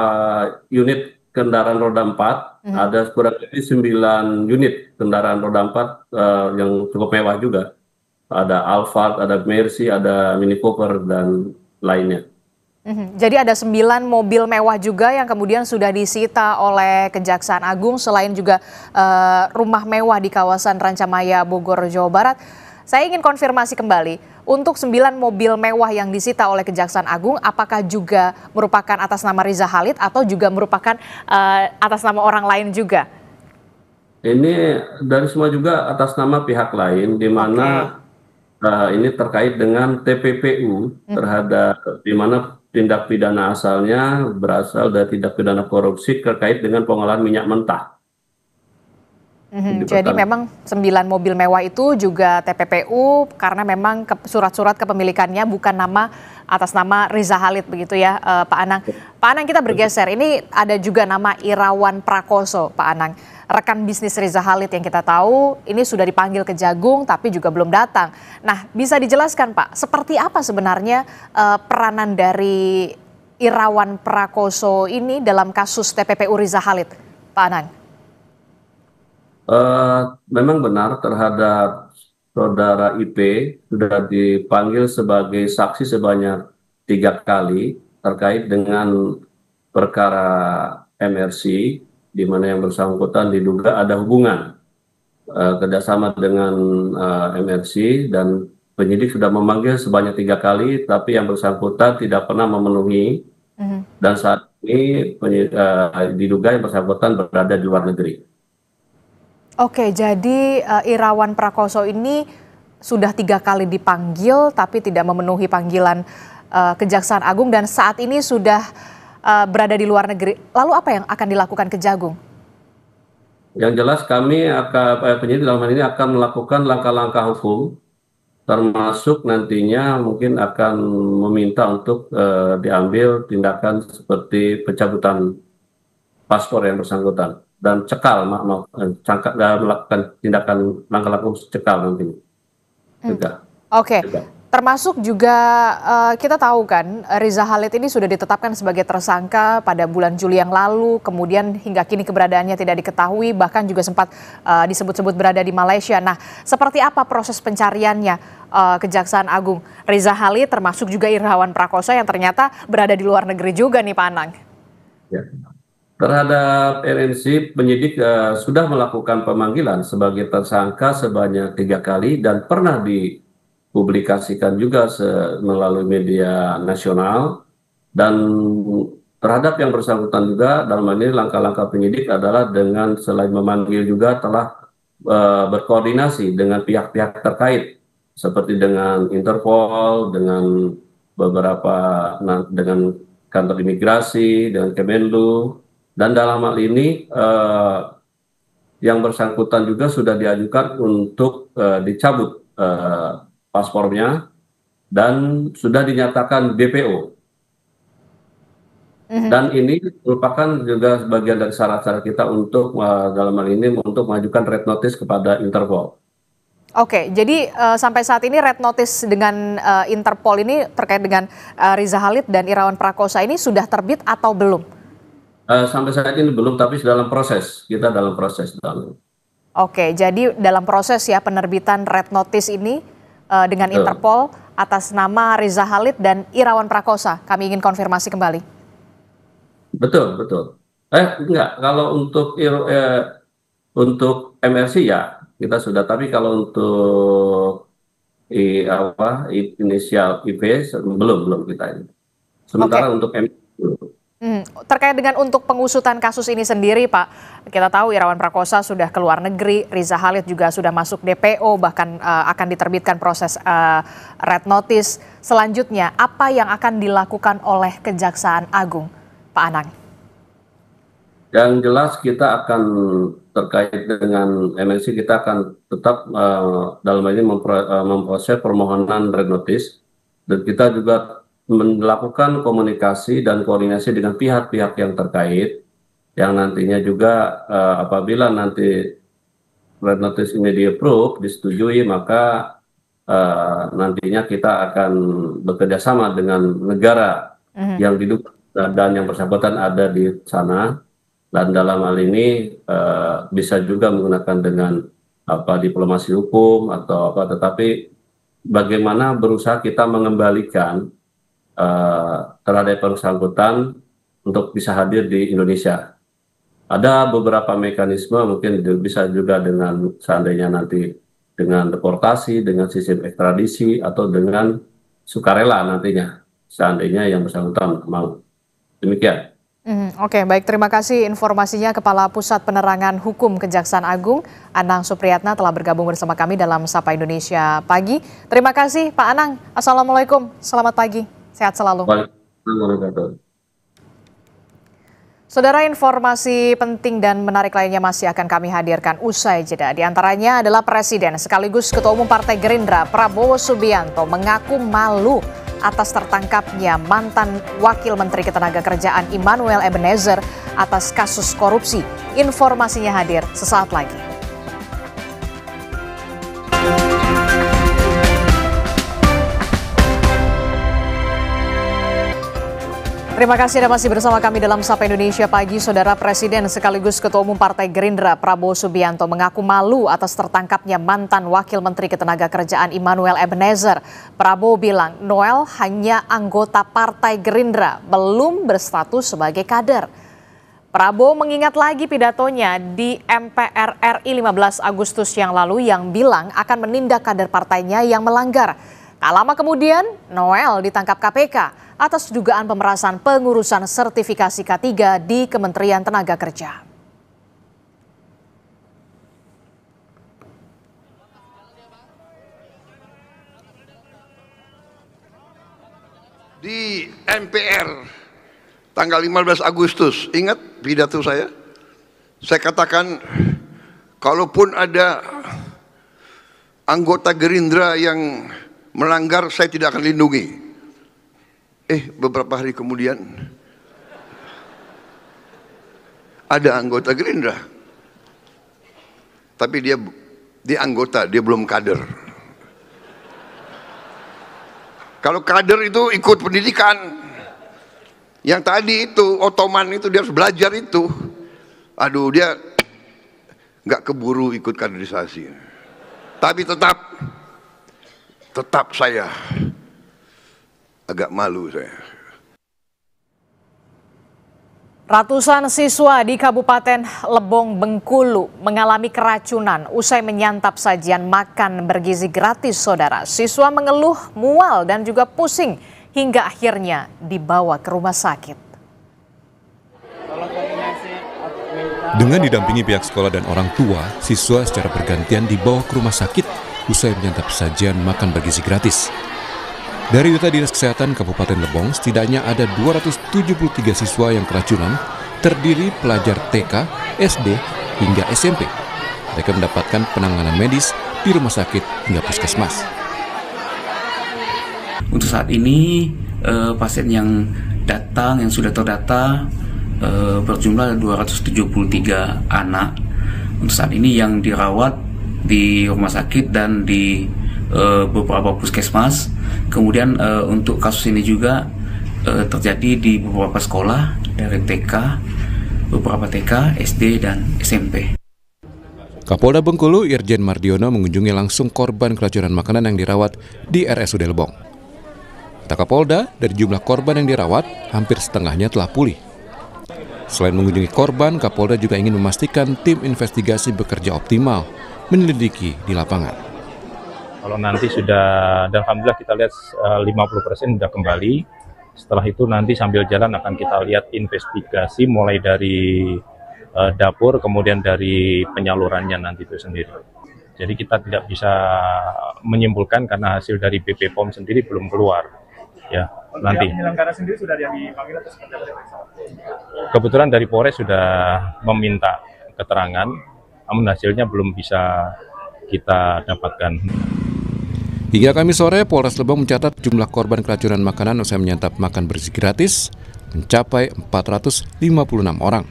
unit kendaraan roda 4. Ada kurang lebih 9 unit kendaraan roda 4 yang cukup mewah juga. Ada Alphard, ada Mercy, ada Mini Cooper dan lainnya. Jadi ada 9 mobil mewah juga yang kemudian sudah disita oleh Kejaksaan Agung, selain juga rumah mewah di kawasan Rancamaya, Bogor, Jawa Barat. Saya ingin konfirmasi kembali, untuk 9 mobil mewah yang disita oleh Kejaksaan Agung, apakah juga merupakan atas nama Riza Khalid atau juga merupakan atas nama orang lain juga? Ini dari semua juga atas nama pihak lain, di mana ini terkait dengan TPPU terhadap, di mana tindak pidana asalnya berasal dari tindak pidana korupsi terkait dengan pengolahan minyak mentah. Jadi memang 9 mobil mewah itu juga TPPU karena memang surat-surat kepemilikannya bukan atas nama Riza Khalid, begitu ya, Pak Anang. Pak Anang, kita bergeser, ini ada juga nama Irawan Prakoso, Pak Anang. Rekan bisnis Riza Khalid yang kita tahu ini sudah dipanggil Kejagung tapi juga belum datang. Nah, bisa dijelaskan Pak, seperti apa sebenarnya peranan dari Irawan Prakoso ini dalam kasus TPPU Riza Khalid, Pak Anang? Memang benar terhadap saudara IP sudah dipanggil sebagai saksi sebanyak 3 kali terkait dengan perkara MRC, di mana yang bersangkutan diduga ada hubungan kerjasama dengan MRC dan penyidik sudah memanggil sebanyak 3 kali, tapi yang bersangkutan tidak pernah memenuhi. Dan saat ini diduga yang bersangkutan berada di luar negeri. Oke, jadi Irawan Prakoso ini sudah 3 kali dipanggil, tapi tidak memenuhi panggilan Kejaksaan Agung dan saat ini sudah berada di luar negeri. Lalu apa yang akan dilakukan Kejagung? Yang jelas kami penyidik dalam hal ini akan melakukan langkah-langkah hukum, termasuk nantinya mungkin akan meminta untuk diambil tindakan seperti pencabutan paspor yang bersangkutan dan cekal, melakukan tindakan langkah-langkah cekal nantinya. Oke. Termasuk juga kita tahu kan Riza Khalid ini sudah ditetapkan sebagai tersangka pada bulan Juli yang lalu, kemudian hingga kini keberadaannya tidak diketahui, bahkan juga sempat disebut-sebut berada di Malaysia. Nah, seperti apa proses pencariannya Kejaksaan Agung? Riza Khalid termasuk juga Irawan Prakoso yang ternyata berada di luar negeri juga nih Pak Anang. Ya. Terhadap RNC, penyidik sudah melakukan pemanggilan sebagai tersangka sebanyak 3 kali dan pernah dipublikasikan juga melalui media nasional, dan terhadap yang bersangkutan juga dalam hal ini langkah-langkah penyidik adalah dengan selain memanggil juga telah berkoordinasi dengan pihak-pihak terkait seperti dengan Interpol, dengan beberapa dengan kantor imigrasi, dengan Kemenlu, dan dalam hal ini yang bersangkutan juga sudah diajukan untuk dicabut paspornya dan sudah dinyatakan DPO. Dan ini merupakan juga bagian dari syarat-syarat kita untuk dalam hal ini untuk mengajukan red notice kepada Interpol. Oke, jadi sampai saat ini red notice dengan Interpol ini terkait dengan Riza Khalid dan Irawan Prakoso ini sudah terbit atau belum? Sampai saat ini belum, tapi dalam proses. Kita dalam proses. Oke, jadi dalam proses ya penerbitan red notice ini dengan Interpol atas nama Riza Khalid dan Irawan Prakoso. Kami ingin konfirmasi kembali. Betul. Enggak, kalau untuk MRC ya kita sudah, tapi kalau untuk inisial IV belum kita ini. Sementara untuk MRC belum. Terkait dengan untuk pengusutan kasus ini sendiri Pak, kita tahu Irawan Prakoso sudah ke luar negeri, Riza Khalid juga sudah masuk DPO, bahkan akan diterbitkan proses red notice. Selanjutnya, apa yang akan dilakukan oleh Kejaksaan Agung, Pak Anang? Yang jelas kita akan terkait dengan MNC, kita akan tetap dalam hal ini memproses permohonan red notice, dan kita juga melakukan komunikasi dan koordinasi dengan pihak-pihak yang terkait, yang nantinya juga apabila nanti red notice ini di-approve, disetujui, maka nantinya kita akan bekerja sama dengan negara yang diduga dan yang bersangkutan ada di sana, dan dalam hal ini bisa juga menggunakan dengan diplomasi hukum atau tetapi bagaimana berusaha kita mengembalikan terhadap bersangkutan untuk bisa hadir di Indonesia. Ada beberapa mekanisme, mungkin bisa juga dengan seandainya nanti dengan deportasi, dengan sistem ekstradisi, atau dengan sukarela nantinya, seandainya yang bersangkutan mau. Demikian. Oke, baik, terima kasih informasinya Kepala Pusat Penerangan Hukum Kejaksaan Agung, Anang Supriyatna, telah bergabung bersama kami dalam Sapa Indonesia Pagi. Terima kasih Pak Anang. Assalamualaikum, selamat pagi. Sehat selalu. Saudara, informasi penting dan menarik lainnya masih akan kami hadirkan usai jeda. Di antaranya adalah Presiden sekaligus Ketua Umum Partai Gerindra Prabowo Subianto mengaku malu atas tertangkapnya mantan Wakil Menteri Ketenagakerjaan Immanuel Ebenezer atas kasus korupsi. Informasinya hadir sesaat lagi. Terima kasih Anda masih bersama kami dalam Sapa Indonesia Pagi. Saudara, Presiden sekaligus Ketua Umum Partai Gerindra Prabowo Subianto mengaku malu atas tertangkapnya mantan Wakil Menteri Ketenagakerjaan Immanuel Ebenezer. Prabowo bilang Noel hanya anggota Partai Gerindra, belum berstatus sebagai kader. Prabowo mengingat lagi pidatonya di MPR RI 15 Agustus yang lalu yang bilang akan menindak kader partainya yang melanggar. Tak lama kemudian, Noel ditangkap KPK atas dugaan pemerasan pengurusan sertifikasi K3 di Kementerian Tenaga Kerja. Di MPR tanggal 15 Agustus, ingat pidato saya katakan kalaupun ada anggota Gerindra yang melanggar, saya tidak akan lindungi. Beberapa hari kemudian ada anggota Gerindra, tapi dia anggota, dia belum kader. Kalau kader itu ikut pendidikan. Yang tadi itu, Otoman itu dia harus belajar itu. Aduh, dia nggak keburu ikut kaderisasi. Tapi tetap saya agak malu saya. Ratusan siswa di Kabupaten Lebong, Bengkulu mengalami keracunan usai menyantap sajian makan bergizi gratis, saudara. Siswa mengeluh mual dan juga pusing hingga akhirnya dibawa ke rumah sakit. Dengan didampingi pihak sekolah dan orang tua, siswa secara bergantian dibawa ke rumah sakit usai menyantap sajian makan bergizi gratis. Dari data Dinas Kesehatan Kabupaten Lebong, setidaknya ada 273 siswa yang keracunan, terdiri pelajar TK, SD, hingga SMP. Mereka mendapatkan penanganan medis di rumah sakit hingga puskesmas. Untuk saat ini, pasien yang datang, yang sudah terdata, berjumlah 273 anak. Untuk saat ini yang dirawat di rumah sakit dan di beberapa puskesmas. Kemudian untuk kasus ini juga terjadi di beberapa sekolah dari TK, beberapa TK, SD, dan SMP. Kapolda Bengkulu Irjen Mardiono mengunjungi langsung korban keracunan makanan yang dirawat di RSUD Lebong. Kata Kapolda, dari jumlah korban yang dirawat, hampir setengahnya telah pulih. Selain mengunjungi korban, Kapolda juga ingin memastikan tim investigasi bekerja optimal, menyelidiki di lapangan. Kalau nanti sudah, dan alhamdulillah kita lihat 50% sudah kembali. Setelah itu nanti sambil jalan akan kita lihat investigasi mulai dari dapur, kemudian dari penyalurannya nanti itu sendiri. Jadi kita tidak bisa menyimpulkan karena hasil dari BP POM sendiri belum keluar. Ya, nanti. Penyelenggara sendiri sudah yang dipanggil atau seperti apa? Kebetulan dari Polres sudah meminta keterangan, namun hasilnya belum bisa kita dapatkan. Hingga Kamis sore, Polres Lebong mencatat jumlah korban keracunan makanan usai menyantap makan bergizi gratis mencapai 456 orang.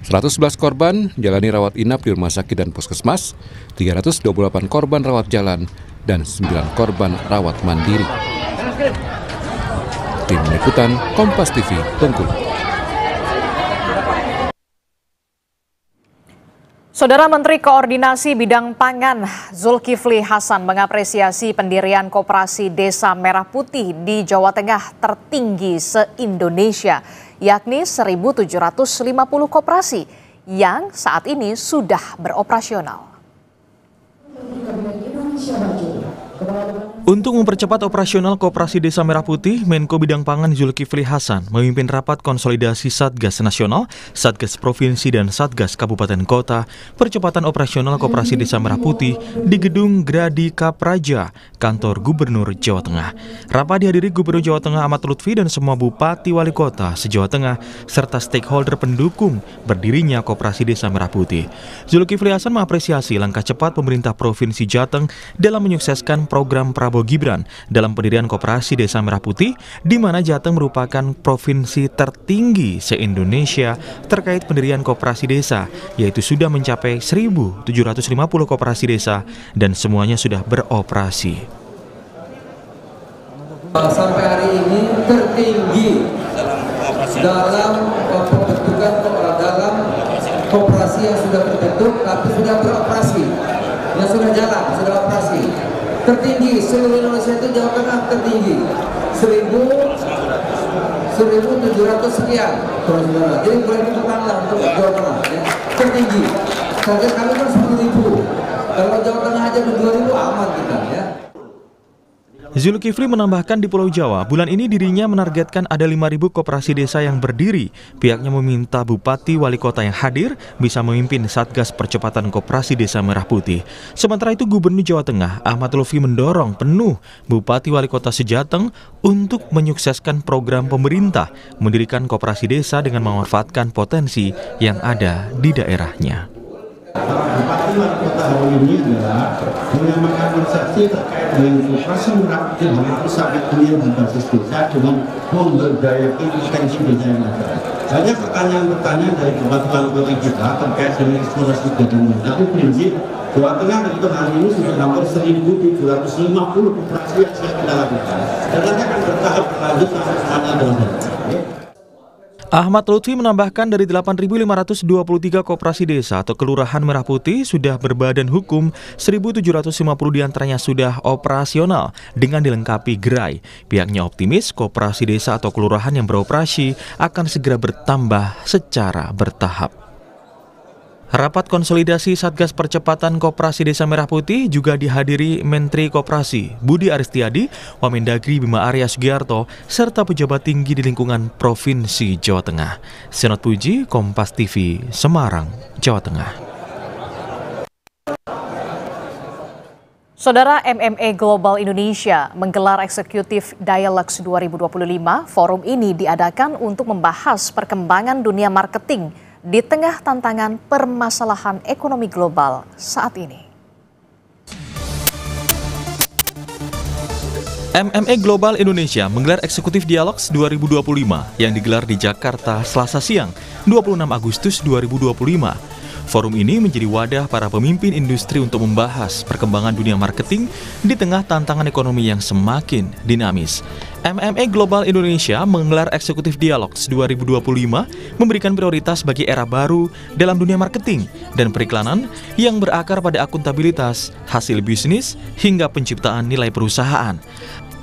111 korban jalani rawat inap di rumah sakit dan puskesmas, 328 korban rawat jalan, dan 9 korban rawat mandiri. Tim Liputan Kompas TV, Bengkulu. Saudara Menteri Koordinasi Bidang Pangan Zulkifli Hasan mengapresiasi pendirian Koperasi Desa Merah Putih di Jawa Tengah tertinggi se-Indonesia, yakni 1.750 koperasi yang saat ini sudah beroperasional. Untuk mempercepat operasional Koperasi Desa Merah Putih, Menko Bidang Pangan Zulkifli Hasan memimpin rapat konsolidasi Satgas Nasional, Satgas Provinsi, dan Satgas Kabupaten Kota percepatan operasional Koperasi Desa Merah Putih di Gedung Gradika Praja, Kantor Gubernur Jawa Tengah. Rapat dihadiri Gubernur Jawa Tengah Ahmad Lutfi dan semua Bupati Wali Kota se-Jawa Tengah serta stakeholder pendukung berdirinya Koperasi Desa Merah Putih. Zulkifli Hasan mengapresiasi langkah cepat pemerintah Provinsi Jateng dalam menyukseskan program Prabowo Gibran dalam pendirian Koperasi Desa Merah Putih, di mana Jateng merupakan provinsi tertinggi se-Indonesia terkait pendirian koperasi desa, yaitu sudah mencapai 1.750 koperasi desa dan semuanya sudah beroperasi. Sampai hari ini tertinggi dalam pembentukan dalam koperasi yang sudah terbentuk tapi sudah beroperasi, yang sudah jalan, sudah operasi. Tertinggi seluruh Indonesia itu Jawa Tengah tertinggi 1.750 1.700 sekian, saudara. Jadi boleh ditekanlah untuk Jawa Tengah, ya. Tertinggi. Target kami kan 10.000. Kalau Jawa Tengah aja 2.000 aman kita, ya. Zulkifli menambahkan di Pulau Jawa, bulan ini dirinya menargetkan ada 5.000 koperasi desa yang berdiri. Pihaknya meminta Bupati Wali Kota yang hadir bisa memimpin Satgas Percepatan Koperasi Desa Merah Putih. Sementara itu Gubernur Jawa Tengah Ahmad Lutfi mendorong penuh Bupati Wali Kota Sejateng untuk menyukseskan program pemerintah mendirikan koperasi desa dengan memanfaatkan potensi yang ada di daerahnya. Bupati Wali Kota hari ini adalah menyamakan persepsi terkait dengan koperasi merah putih harus sangat clear berbasis desa dengan memberdayakan potensi desa yang ada. Banyak pertanyaan-pertanyaan dari Bupati Wali Kota kita terkait dengan eksplorasi gabungan. Tapi prinsip Jawa Tengah untuk hari ini sudah hampir 1.750 koperasi yang sudah kita lakukan. Dan nanti akan bertahap berlanjut sampai semuanya dalam hal. Ahmad Lutfi menambahkan dari 8.523 koperasi desa atau kelurahan Merah Putih sudah berbadan hukum, 1.750 diantaranya sudah operasional dengan dilengkapi gerai. Pihaknya optimis koperasi desa atau kelurahan yang beroperasi akan segera bertambah secara bertahap. Rapat konsolidasi Satgas Percepatan Koperasi Desa Merah Putih juga dihadiri Menteri Koperasi Budi Aristiadi, Wamendagri Bima Arya Sugiarto, serta pejabat tinggi di lingkungan Provinsi Jawa Tengah. Senot Puji, Kompas TV, Semarang, Jawa Tengah. Saudara, MMA Global Indonesia menggelar Eksekutif Dialogues 2025. Forum ini diadakan untuk membahas perkembangan dunia marketing di tengah tantangan permasalahan ekonomi global saat ini. MMA Global Indonesia menggelar Eksekutif Dialogues 2025 yang digelar di Jakarta Selasa siang, 26 Agustus 2025. Forum ini menjadi wadah para pemimpin industri untuk membahas perkembangan dunia marketing di tengah tantangan ekonomi yang semakin dinamis. MMA Global Indonesia menggelar Eksekutif Dialogues 2025 memberikan prioritas bagi era baru dalam dunia marketing dan periklanan yang berakar pada akuntabilitas, hasil bisnis, hingga penciptaan nilai perusahaan.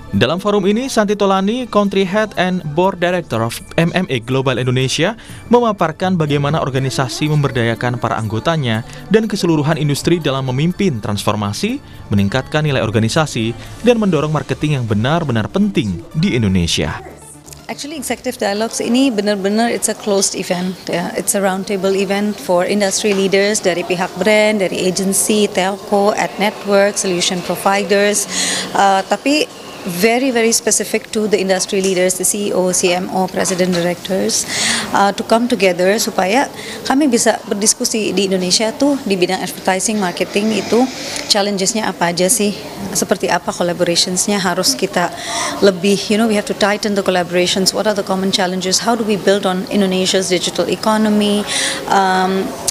Dalam forum ini, Santi Tolani, Country Head and Board Director of MMA Global Indonesia, memaparkan bagaimana organisasi memberdayakan para anggotanya dan keseluruhan industri dalam memimpin transformasi, meningkatkan nilai organisasi, dan mendorong marketing yang benar-benar penting di Indonesia. Actually, Executive Dialogues ini benar-benar it's a closed event, ya. It's a roundtable event for industry leaders dari pihak brand, dari agency, telco, ad network, solution providers, tapi very specific to the industry leaders, the CEO, CMO, President, Directors, to come together supaya kami bisa berdiskusi di Indonesia tuh di bidang advertising, marketing itu challenges-nya apa aja sih, seperti apa collaborations-nya harus kita lebih, we have to tighten the collaborations, what are the common challenges, how do we build on Indonesia's digital economy,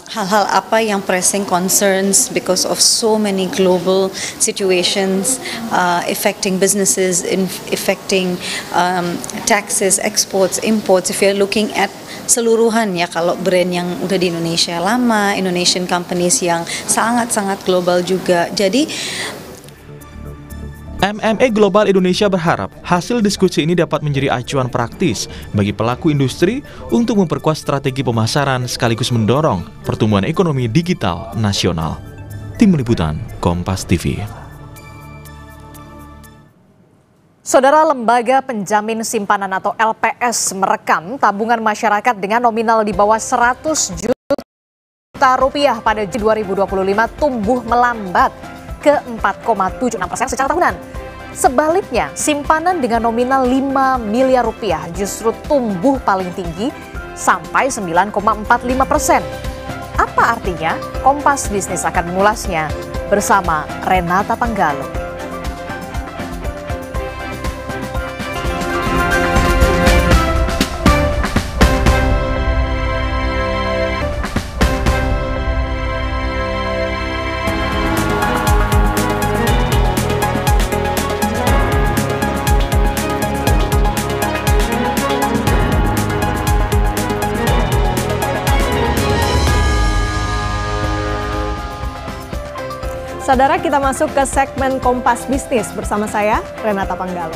hal-hal apa yang pressing concerns because of so many global situations affecting businesses, affecting taxes, exports, imports. If you're looking at seluruhan ya, kalau brand yang udah di Indonesia lama, Indonesian companies yang sangat-sangat global juga. Jadi MMA Global Indonesia berharap hasil diskusi ini dapat menjadi acuan praktis bagi pelaku industri untuk memperkuat strategi pemasaran sekaligus mendorong pertumbuhan ekonomi digital nasional. Tim Liputan Kompas TV. Saudara, Lembaga Penjamin Simpanan atau LPS merekam tabungan masyarakat dengan nominal di bawah 100 juta rupiah pada 2025 tumbuh melambat ke 4,76% secara tahunan. Sebaliknya, simpanan dengan nominal 5 miliar rupiah justru tumbuh paling tinggi sampai 9,45%. Apa artinya? Kompas Bisnis akan mengulasnya bersama Renata Panggalo. Saudara, kita masuk ke segmen Kompas Bisnis bersama saya, Renata Panggalo.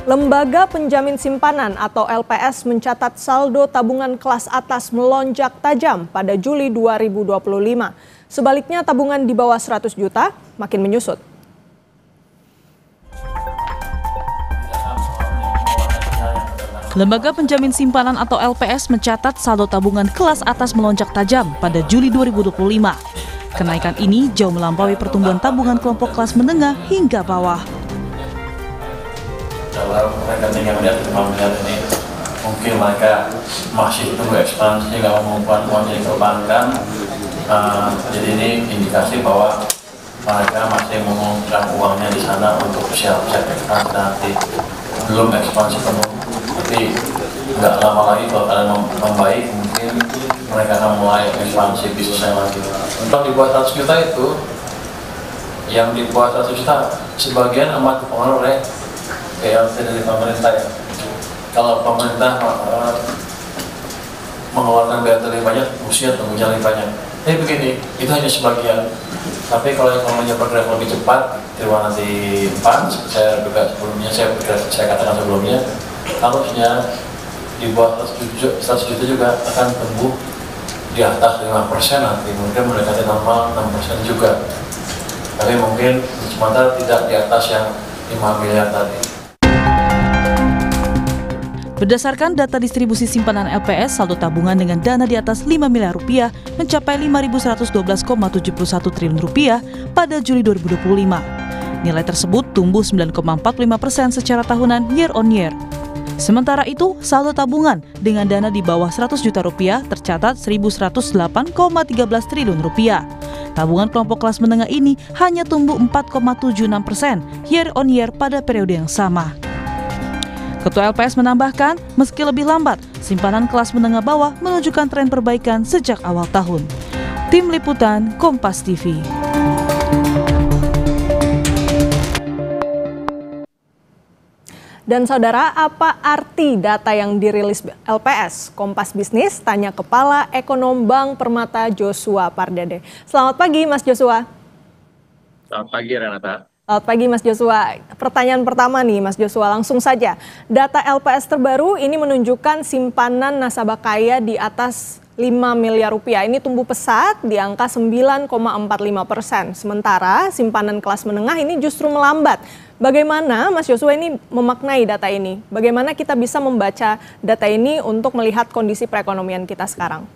Lembaga Penjamin Simpanan atau LPS mencatat saldo tabungan kelas atas melonjak tajam pada Juli 2025. Sebaliknya tabungan di bawah 100 juta makin menyusut. Lembaga Penjamin Simpanan atau LPS mencatat saldo tabungan kelas atas melonjak tajam pada Juli 2025. Kenaikan ini jauh melampaui pertumbuhan tabungan kelompok kelas menengah hingga bawah. Dalam rekening yang melihat 5 miliar ini, mungkin mereka masih tunggu ekspansi, nggak mengumpulkan uangnya ke perbankan. Jadi ini indikasi bahwa mereka masih mengumpulkan uangnya di sana untuk siap-siap ekspansi nanti. Belum ekspansi penuh, tapi nggak lama lagi kalau kalian membaik, mungkin mereka akan mulai ekspansi bisnisnya lagi. Untuk di bawah 100 juta itu, yang di bawah 100 juta sebagian amat dipengaruhi oleh PLT dari pemerintah ya. Kalau pemerintah mengeluarkan BLT lebih banyak, usia tunggunya lebih banyak. Tapi begini, itu hanya sebagian. Tapi kalau ekonominya bergerak lebih cepat, terima nanti PAN, saya katakan sebelumnya, harusnya di bawah 100 juta juga akan tumbuh di atas 5% nanti, mungkin mendekati normal 6% juga. Tapi mungkin sementara tidak di atas yang 5 miliar tadi. Berdasarkan data distribusi simpanan LPS, saldo tabungan dengan dana di atas 5 miliar rupiah mencapai 5.112,71 triliun rupiah pada Juli 2025. Nilai tersebut tumbuh 9,45% secara tahunan year on year. Sementara itu, saldo tabungan dengan dana di bawah 100 juta rupiah tercatat 1.108,13 triliun rupiah. Tabungan kelompok kelas menengah ini hanya tumbuh 4,76% year on year pada periode yang sama. Ketua LPS menambahkan, meski lebih lambat, simpanan kelas menengah bawah menunjukkan tren perbaikan sejak awal tahun. Tim Liputan Kompas TV. Dan saudara, apa arti data yang dirilis LPS? Kompas Bisnis tanya Kepala Ekonom Bank Permata Joshua Pardede. Selamat pagi Mas Joshua. Selamat pagi Renata. Selamat pagi Mas Joshua. Pertanyaan pertama nih Mas Joshua, langsung saja. Data LPS terbaru ini menunjukkan simpanan nasabah kaya di atas 5 miliar rupiah. Ini tumbuh pesat di angka 9,45%. Sementara simpanan kelas menengah ini justru melambat. Bagaimana Mas Joshua ini memaknai data ini? Bagaimana kita bisa membaca data ini untuk melihat kondisi perekonomian kita sekarang?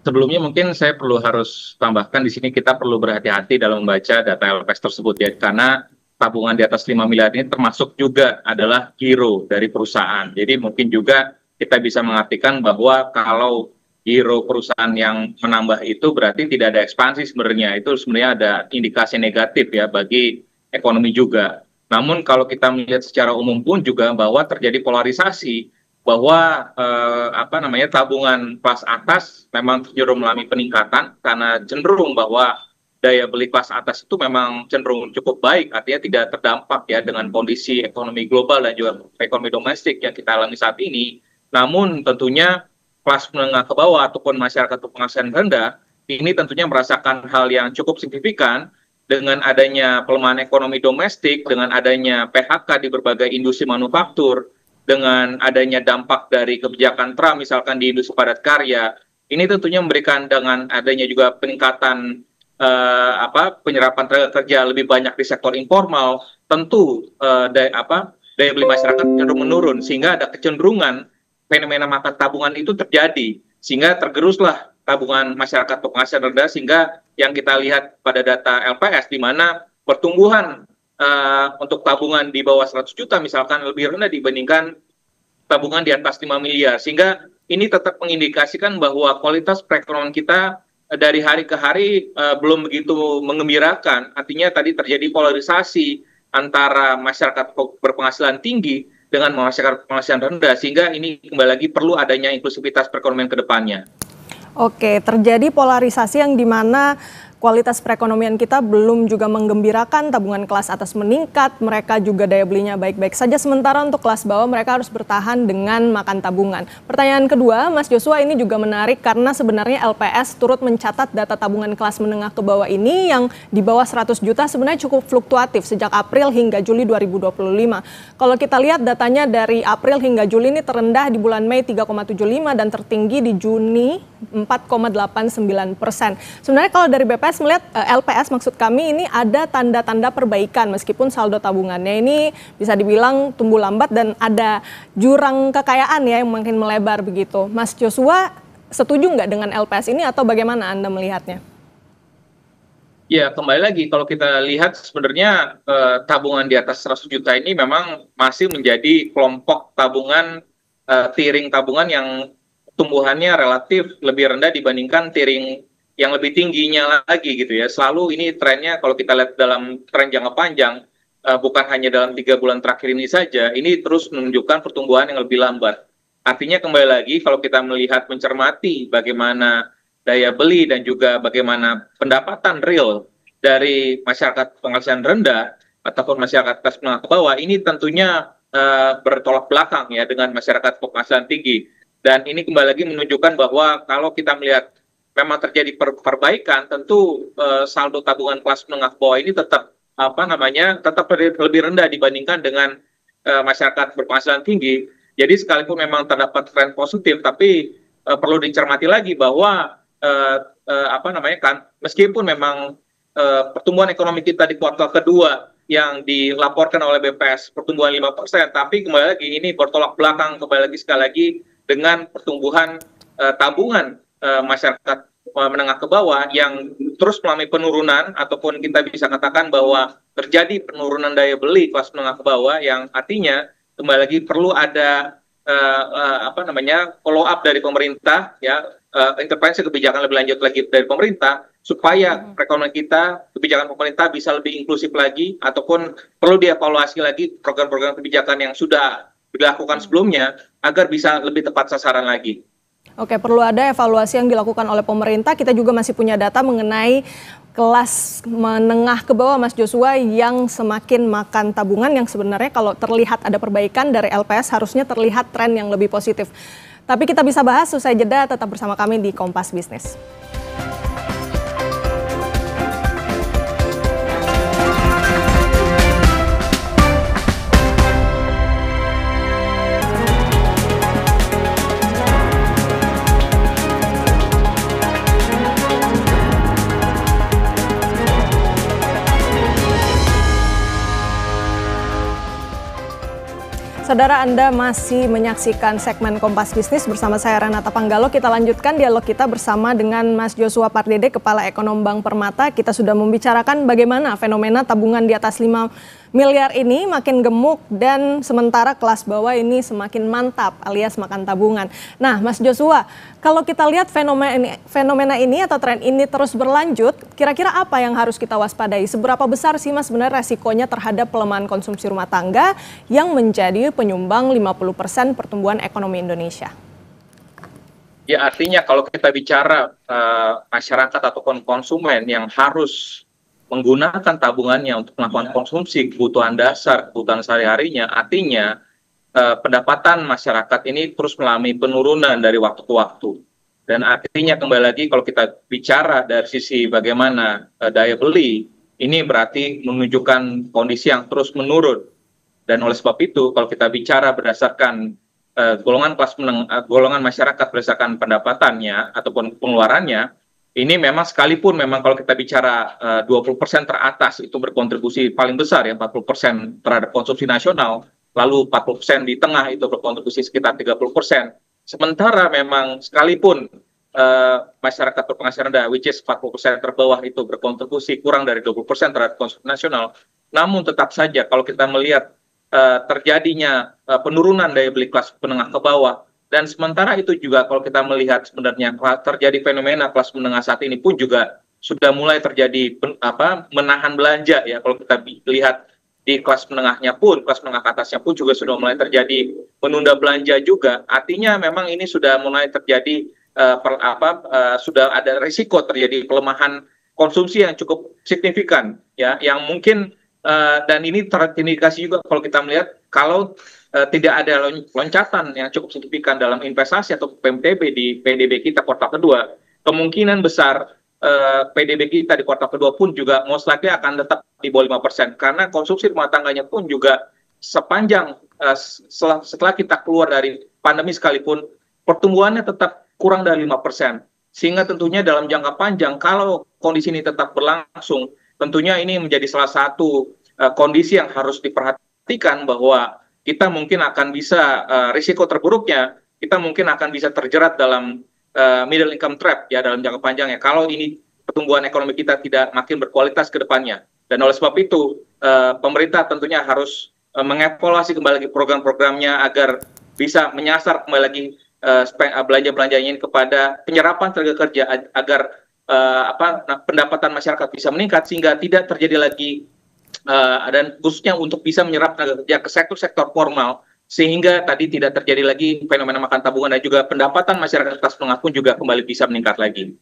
Sebelumnya mungkin saya harus tambahkan di sini kita perlu berhati-hati dalam membaca data LPS tersebut ya, karena tabungan di atas 5 miliar ini termasuk juga adalah giro dari perusahaan. Jadi mungkin juga kita bisa mengartikan bahwa kalau giro perusahaan yang menambah itu berarti tidak ada ekspansi sebenarnya. Itu sebenarnya ada indikasi negatif ya bagi ekonomi juga. Namun kalau kita melihat secara umum pun juga bahwa terjadi polarisasi, bahwa tabungan kelas atas memang cenderung mengalami peningkatan karena cenderung bahwa daya beli kelas atas itu memang cenderung cukup baik, artinya tidak terdampak ya dengan kondisi ekonomi global dan juga ekonomi domestik yang kita alami saat ini. Namun tentunya kelas menengah ke bawah ataupun masyarakat berpenghasilan rendah ini tentunya merasakan hal yang cukup signifikan dengan adanya pelemahan ekonomi domestik, dengan adanya PHK di berbagai industri manufaktur, dengan adanya dampak dari kebijakan Trump misalkan di industri padat karya, ini tentunya memberikan dengan adanya juga peningkatan penyerapan tenaga kerja lebih banyak di sektor informal, tentu daya beli masyarakat cenderung menurun sehingga ada kecenderungan fenomena makan tabungan itu terjadi sehingga tergeruslah tabungan masyarakat berpenghasilan rendah, sehingga yang kita lihat pada data LPS di mana pertumbuhan untuk tabungan di bawah 100 juta misalkan lebih rendah dibandingkan tabungan di atas 5 miliar. Sehingga ini tetap mengindikasikan bahwa kualitas perekonomian kita dari hari ke hari belum begitu menggembirakan. Artinya tadi terjadi polarisasi antara masyarakat berpenghasilan tinggi dengan masyarakat berpenghasilan rendah. Sehingga ini kembali lagi perlu adanya inklusivitas perekonomian ke depannya. Oke, terjadi polarisasi yang dimana kualitas perekonomian kita belum juga menggembirakan, tabungan kelas atas meningkat, mereka juga daya belinya baik-baik saja, sementara untuk kelas bawah mereka harus bertahan dengan makan tabungan. Pertanyaan kedua, Mas Joshua, ini juga menarik karena sebenarnya LPS turut mencatat data tabungan kelas menengah ke bawah ini yang di bawah 100 juta sebenarnya cukup fluktuatif sejak April hingga Juli 2025. Kalau kita lihat datanya dari April hingga Juli ini terendah di bulan Mei 3,75 dan tertinggi di Juni 4,89%. Sebenarnya kalau dari BPS melihat LPS maksud kami ini ada tanda-tanda perbaikan meskipun saldo tabungannya ini bisa dibilang tumbuh lambat dan ada jurang kekayaan ya yang makin melebar begitu. Mas Joshua setuju nggak dengan LPS ini atau bagaimana Anda melihatnya? Ya, kembali lagi kalau kita lihat sebenarnya tabungan di atas 100 juta ini memang masih menjadi kelompok tabungan tiering tabungan yang tumbuhannya relatif lebih rendah dibandingkan tiering yang lebih tingginya lagi gitu ya. Selalu ini trennya kalau kita lihat dalam tren jangka panjang, bukan hanya dalam 3 bulan terakhir ini saja, ini terus menunjukkan pertumbuhan yang lebih lambat. Artinya kembali lagi kalau kita melihat mencermati bagaimana daya beli dan juga bagaimana pendapatan real dari masyarakat penghasilan rendah ataupun masyarakat kelas menengah ke bawah, ini tentunya bertolak belakang ya dengan masyarakat penghasilan tinggi. Dan ini kembali lagi menunjukkan bahwa kalau kita melihat memang terjadi perbaikan, tentu saldo tabungan kelas menengah ke bawah ini tetap tetap lebih rendah dibandingkan dengan masyarakat berpenghasilan tinggi. Jadi sekalipun memang terdapat tren positif, tapi perlu dicermati lagi bahwa meskipun memang pertumbuhan ekonomi kita di kuartal kedua yang dilaporkan oleh BPS pertumbuhan 5%, tapi kembali lagi ini bertolak belakang sekali lagi dengan pertumbuhan tabungan masyarakat menengah ke bawah yang terus mengalami penurunan, ataupun kita bisa katakan bahwa terjadi penurunan daya beli kelas menengah ke bawah, yang artinya kembali lagi perlu ada follow up dari pemerintah ya, intervensi kebijakan lebih lanjut lagi dari pemerintah supaya perekonomian kita, kebijakan pemerintah bisa lebih inklusif lagi, ataupun perlu dievaluasi lagi program-program kebijakan yang sudah dilakukan sebelumnya agar bisa lebih tepat sasaran lagi. Oke, perlu ada evaluasi yang dilakukan oleh pemerintah. Kita juga masih punya data mengenai kelas menengah ke bawah, Mas Joshua, yang semakin makan tabungan, yang sebenarnya kalau terlihat ada perbaikan dari LPS harusnya terlihat tren yang lebih positif. Tapi kita bisa bahas usai jeda, tetap bersama kami di Kompas Bisnis. Saudara, Anda masih menyaksikan segmen Kompas Bisnis bersama saya Renata Panggalo. Kita lanjutkan dialog kita bersama dengan Mas Joshua Pardede, Kepala Ekonom Bank Permata. Kita sudah membicarakan bagaimana fenomena tabungan di atas 5 miliar ini makin gemuk dan sementara kelas bawah ini semakin mantap alias makan tabungan. Nah, Mas Joshua, kalau kita lihat fenomena ini atau tren ini terus berlanjut, kira-kira apa yang harus kita waspadai? Seberapa besar sih Mas sebenarnya resikonya terhadap pelemahan konsumsi rumah tangga yang menjadi penyumbang 50% pertumbuhan ekonomi Indonesia? Ya, artinya kalau kita bicara masyarakat ataupun konsumen yang harus menggunakan tabungannya untuk melakukan konsumsi kebutuhan dasar, kebutuhan sehari-harinya, artinya pendapatan masyarakat ini terus mengalami penurunan dari waktu ke waktu. Dan artinya kembali lagi kalau kita bicara dari sisi bagaimana daya beli, ini berarti menunjukkan kondisi yang terus menurun. Dan oleh sebab itu kalau kita bicara berdasarkan golongan masyarakat berdasarkan pendapatannya ataupun pengeluarannya, ini memang sekalipun memang kalau kita bicara 20% teratas itu berkontribusi paling besar ya, 40% terhadap konsumsi nasional, lalu 40% di tengah itu berkontribusi sekitar 30%. Sementara memang sekalipun masyarakat berpenghasilan rendah, which is 40% terbawah itu berkontribusi kurang dari 20% terhadap konsumsi nasional, namun tetap saja kalau kita melihat terjadinya penurunan daya beli kelas menengah ke bawah, dan sementara itu juga kalau kita melihat sebenarnya terjadi fenomena kelas menengah saat ini pun juga sudah mulai terjadi menahan belanja ya. Kalau kita lihat di kelas menengahnya pun, kelas menengah ke atasnya pun juga sudah mulai terjadi menunda belanja juga. Artinya memang ini sudah mulai terjadi sudah ada risiko terjadi pelemahan konsumsi yang cukup signifikan, ya, yang mungkin dan ini terindikasi juga kalau kita melihat kalau tidak ada loncatan yang cukup signifikan dalam investasi atau PDB di PDB kita kuartal kedua, kemungkinan besar PDB kita di kuartal kedua pun juga most likely akan tetap di bawah 5%, karena konsumsi rumah tangganya pun juga sepanjang setelah kita keluar dari pandemi sekalipun pertumbuhannya tetap kurang dari 5%, sehingga tentunya dalam jangka panjang kalau kondisi ini tetap berlangsung, tentunya ini menjadi salah satu kondisi yang harus diperhatikan bahwa kita mungkin akan bisa risiko terburuknya kita mungkin akan bisa terjerat dalam middle income trap ya dalam jangka panjangnya kalau ini pertumbuhan ekonomi kita tidak makin berkualitas ke depannya. Dan oleh sebab itu pemerintah tentunya harus mengevaluasi kembali lagi program-programnya agar bisa menyasar kembali lagi belanja-belanjanya ini kepada penyerapan tenaga kerja agar pendapatan masyarakat bisa meningkat sehingga tidak terjadi lagi dan khususnya untuk bisa menyerap tenaga kerja ke sektor-sektor formal sehingga tadi tidak terjadi lagi fenomena makan tabungan dan juga pendapatan masyarakat kelas menengah pun juga kembali bisa meningkat lagi.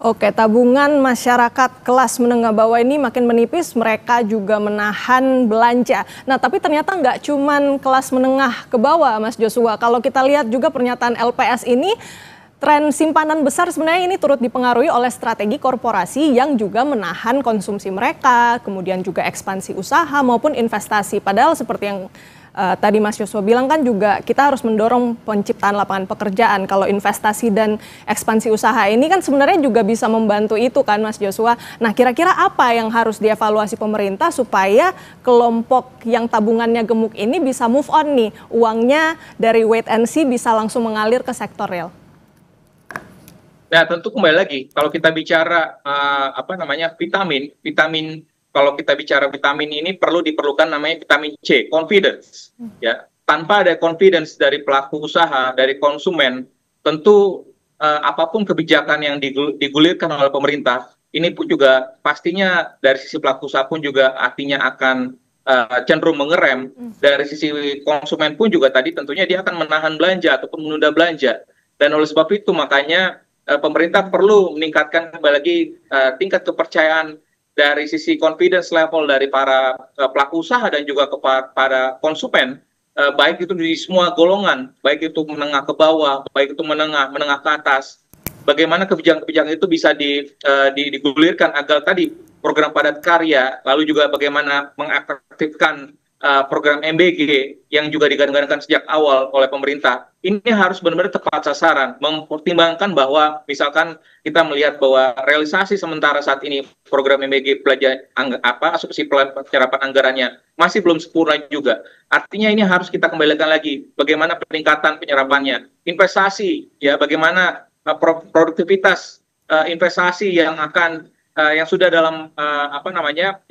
Oke, tabungan masyarakat kelas menengah bawah ini makin menipis, mereka juga menahan belanja. Nah, tapi ternyata nggak cuman kelas menengah ke bawah, Mas Joshua. Kalau kita lihat juga pernyataan LPS ini, tren simpanan besar sebenarnya ini turut dipengaruhi oleh strategi korporasi yang juga menahan konsumsi mereka, kemudian juga ekspansi usaha maupun investasi. Padahal seperti yang tadi Mas Joshua bilang kan juga kita harus mendorong penciptaan lapangan pekerjaan. Kalau investasi dan ekspansi usaha ini kan sebenarnya juga bisa membantu itu kan Mas Joshua. Nah kira-kira apa yang harus dievaluasi pemerintah supaya kelompok yang tabungannya gemuk ini bisa move on nih, uangnya dari wait and see bisa langsung mengalir ke sektor real? Nah tentu kembali lagi kalau kita bicara vitamin kalau kita bicara vitamin ini diperlukan namanya vitamin C, confidence. Ya, tanpa ada confidence dari pelaku usaha, dari konsumen, tentu apapun kebijakan yang digulirkan oleh pemerintah, ini pun juga pastinya dari sisi pelaku usaha pun juga artinya akan cenderung mengerem. Dari sisi konsumen pun juga tadi tentunya dia akan menahan belanja ataupun menunda belanja. Dan oleh sebab itu makanya pemerintah perlu meningkatkan kembali lagi tingkat kepercayaan dari sisi confidence level dari para pelaku usaha dan juga kepada konsumen, baik itu di semua golongan, baik itu menengah ke bawah, baik itu menengah ke atas. Bagaimana kebijakan-kebijakan itu bisa digulirkan agar tadi program padat karya, lalu juga bagaimana mengaktifkan program MBG yang juga digadang-gadangkan sejak awal oleh pemerintah. Ini harus benar-benar tepat sasaran, mempertimbangkan bahwa misalkan kita melihat bahwa realisasi sementara saat ini program MBG asumsi penyerapan anggarannya masih belum sempurna juga. Artinya ini harus kita kembalikan lagi bagaimana peningkatan penyerapannya, investasi ya, bagaimana produktivitas investasi yang sudah dalam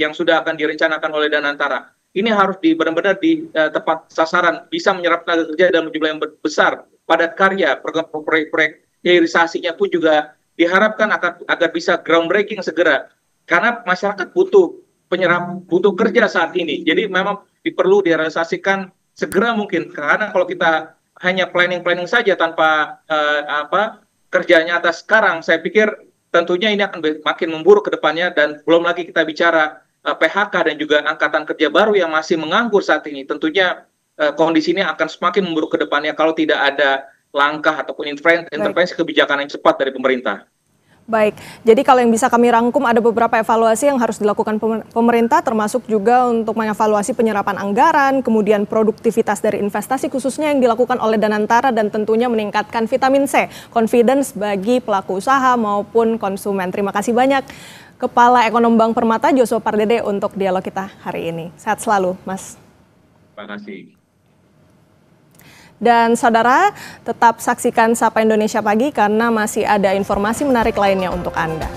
yang sudah akan direncanakan oleh Danantara. Ini harus benar-benar di tepat sasaran, bisa menyerap tenaga kerja dalam jumlah yang besar, padat karya, proyek-proyek hilirisasinya pun juga diharapkan agar bisa groundbreaking segera. Karena masyarakat butuh kerja saat ini. Jadi memang perlu direalisasikan segera mungkin. Karena kalau kita hanya planning saja tanpa kerja nyata sekarang, saya pikir tentunya ini akan makin memburuk ke depannya dan belum lagi kita bicara PHK dan juga angkatan kerja baru yang masih menganggur saat ini. Tentunya kondisi ini akan semakin memburuk ke depannya kalau tidak ada langkah ataupun intervensi kebijakan yang cepat dari pemerintah. Baik, jadi kalau yang bisa kami rangkum ada beberapa evaluasi yang harus dilakukan pemerintah, termasuk juga untuk mengevaluasi penyerapan anggaran, kemudian produktivitas dari investasi khususnya yang dilakukan oleh Danantara dan tentunya meningkatkan vitamin C, confidence bagi pelaku usaha maupun konsumen. Terima kasih banyak Kepala Ekonom Bank Permata Joshua Pardede untuk dialog kita hari ini. Sehat selalu, Mas. Terima kasih. Dan saudara, tetap saksikan Sapa Indonesia Pagi karena masih ada informasi menarik lainnya untuk Anda.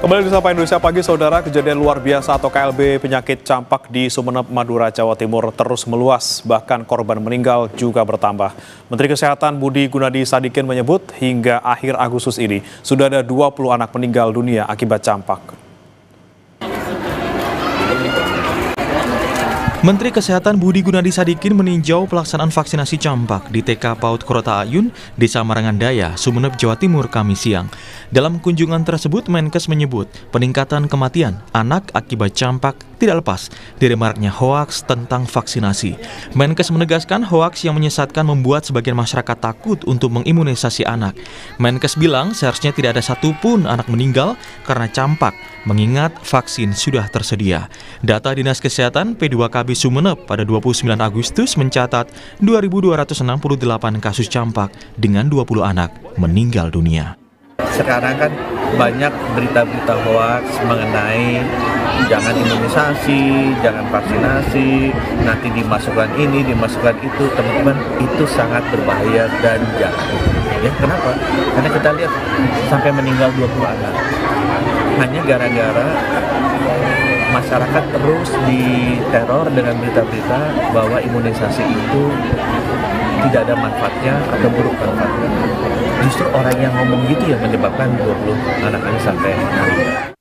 Kembali di Sapa Indonesia Pagi, Saudara, kejadian luar biasa atau KLB penyakit campak di Sumeneb, Madura, Jawa Timur terus meluas, bahkan korban meninggal juga bertambah. Menteri Kesehatan Budi Gunadi Sadikin menyebut hingga akhir Agustus ini sudah ada 20 anak meninggal dunia akibat campak. Menteri Kesehatan Budi Gunadi Sadikin meninjau pelaksanaan vaksinasi campak di TK PAUD Korota Ayun, Desa Marangandaya, Sumeneb, Jawa Timur, Kamis siang. Dalam kunjungan tersebut, Menkes menyebut peningkatan kematian anak akibat campak tidak lepas dari maraknya hoaks tentang vaksinasi. Menkes menegaskan hoaks yang menyesatkan membuat sebagian masyarakat takut untuk mengimunisasi anak. Menkes bilang seharusnya tidak ada satupun anak meninggal karena campak, mengingat vaksin sudah tersedia. Data Dinas Kesehatan P2KB Sumeneb pada 29 Agustus mencatat 2.268 kasus campak dengan 20 anak meninggal dunia. Sekarang kan banyak berita-berita hoaks mengenai jangan imunisasi, jangan vaksinasi, nanti dimasukkan ini, dimasukkan itu. Teman-teman, itu sangat berbahaya dan jahat. Ya, kenapa? Karena kita lihat sampai meninggal 20 anak. Hanya gara-gara masyarakat terus diteror dengan berita-berita bahwa imunisasi itu tidak ada manfaatnya atau buruk manfaatnya. Justru orang yang ngomong gitu yang menyebabkan 20 anak-anak sampai meninggal.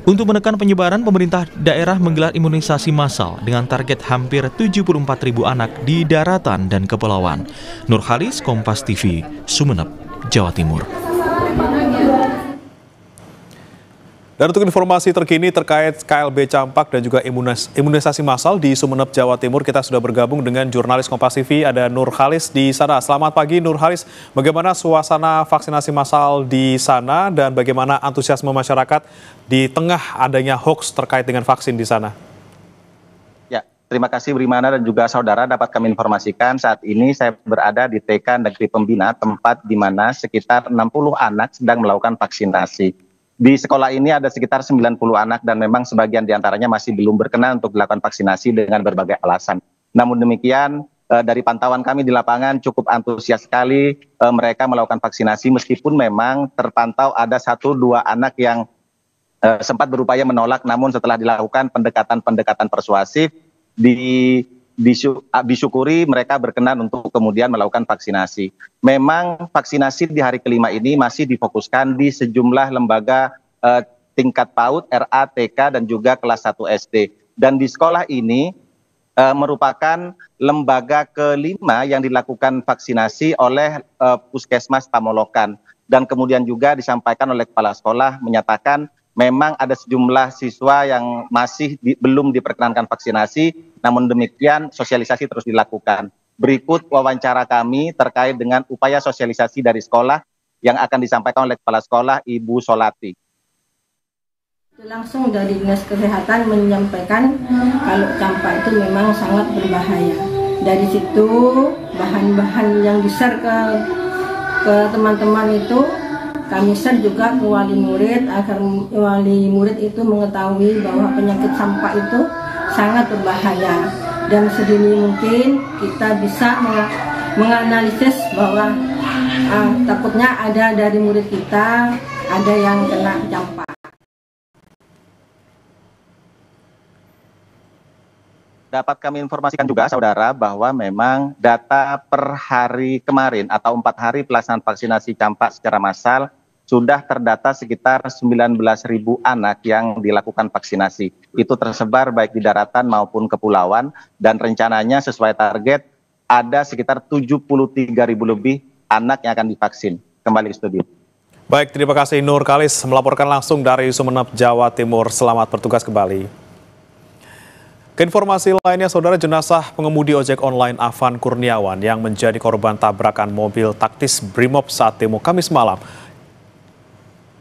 Untuk menekan penyebaran, pemerintah daerah menggelar imunisasi massal dengan target hampir 74.000 anak di daratan dan kepulauan. Nurhalis, Kompas TV, Sumeneb, Jawa Timur. Dan untuk informasi terkini terkait KLB campak dan juga imunisasi massal di Sumeneb, Jawa Timur, kita sudah bergabung dengan jurnalis Kompas TV, ada Nurhalis di sana. Selamat pagi Nurhalis, bagaimana suasana vaksinasi massal di sana dan bagaimana antusiasme masyarakat di tengah adanya hoax terkait dengan vaksin di sana? Ya, terima kasih Brimana dan juga saudara, dapat kami informasikan saat ini saya berada di TK Negeri Pembina, tempat di mana sekitar 60 anak sedang melakukan vaksinasi. Di sekolah ini ada sekitar 90 anak dan memang sebagian diantaranya masih belum berkenan untuk dilakukan vaksinasi dengan berbagai alasan. Namun demikian, dari pantauan kami di lapangan cukup antusias sekali mereka melakukan vaksinasi meskipun memang terpantau ada 1-2 anak yang sempat berupaya menolak, namun setelah dilakukan pendekatan persuasif disyukuri mereka berkenan untuk kemudian melakukan vaksinasi. Memang vaksinasi di hari kelima ini masih difokuskan di sejumlah lembaga tingkat PAUD, RA, TK, dan juga kelas 1 SD. Dan di sekolah ini merupakan lembaga kelima yang dilakukan vaksinasi oleh Puskesmas Tamolokan. Dan kemudian juga disampaikan oleh kepala sekolah menyatakan memang ada sejumlah siswa yang masih belum diperkenankan vaksinasi, namun demikian sosialisasi terus dilakukan. Berikut wawancara kami terkait dengan upaya sosialisasi dari sekolah yang akan disampaikan oleh kepala sekolah Ibu Solati. Langsung dari Dinas Kesehatan menyampaikan kalau campak itu memang sangat berbahaya. Dari situ bahan-bahan yang di-share ke teman-teman itu kami share juga ke wali murid agar wali murid itu mengetahui bahwa penyakit campak itu sangat berbahaya dan sedini mungkin kita bisa menganalisis bahwa takutnya ada dari murid kita ada yang kena campak. Dapat kami informasikan juga saudara bahwa memang data per hari kemarin atau 4 hari pelaksanaan vaksinasi campak secara massal sudah terdata sekitar 19.000 anak yang dilakukan vaksinasi. Itu tersebar baik di daratan maupun kepulauan dan rencananya sesuai target ada sekitar 73.000 lebih anak yang akan divaksin. Kembali ke studio. Baik, terima kasih Nurhalis melaporkan langsung dari Sumeneb, Jawa Timur. Selamat bertugas kembali. Keinformasi lainnya, saudara, jenazah pengemudi ojek online Afan Kurniawan yang menjadi korban tabrakan mobil taktis Brimob saat demo Kamis malam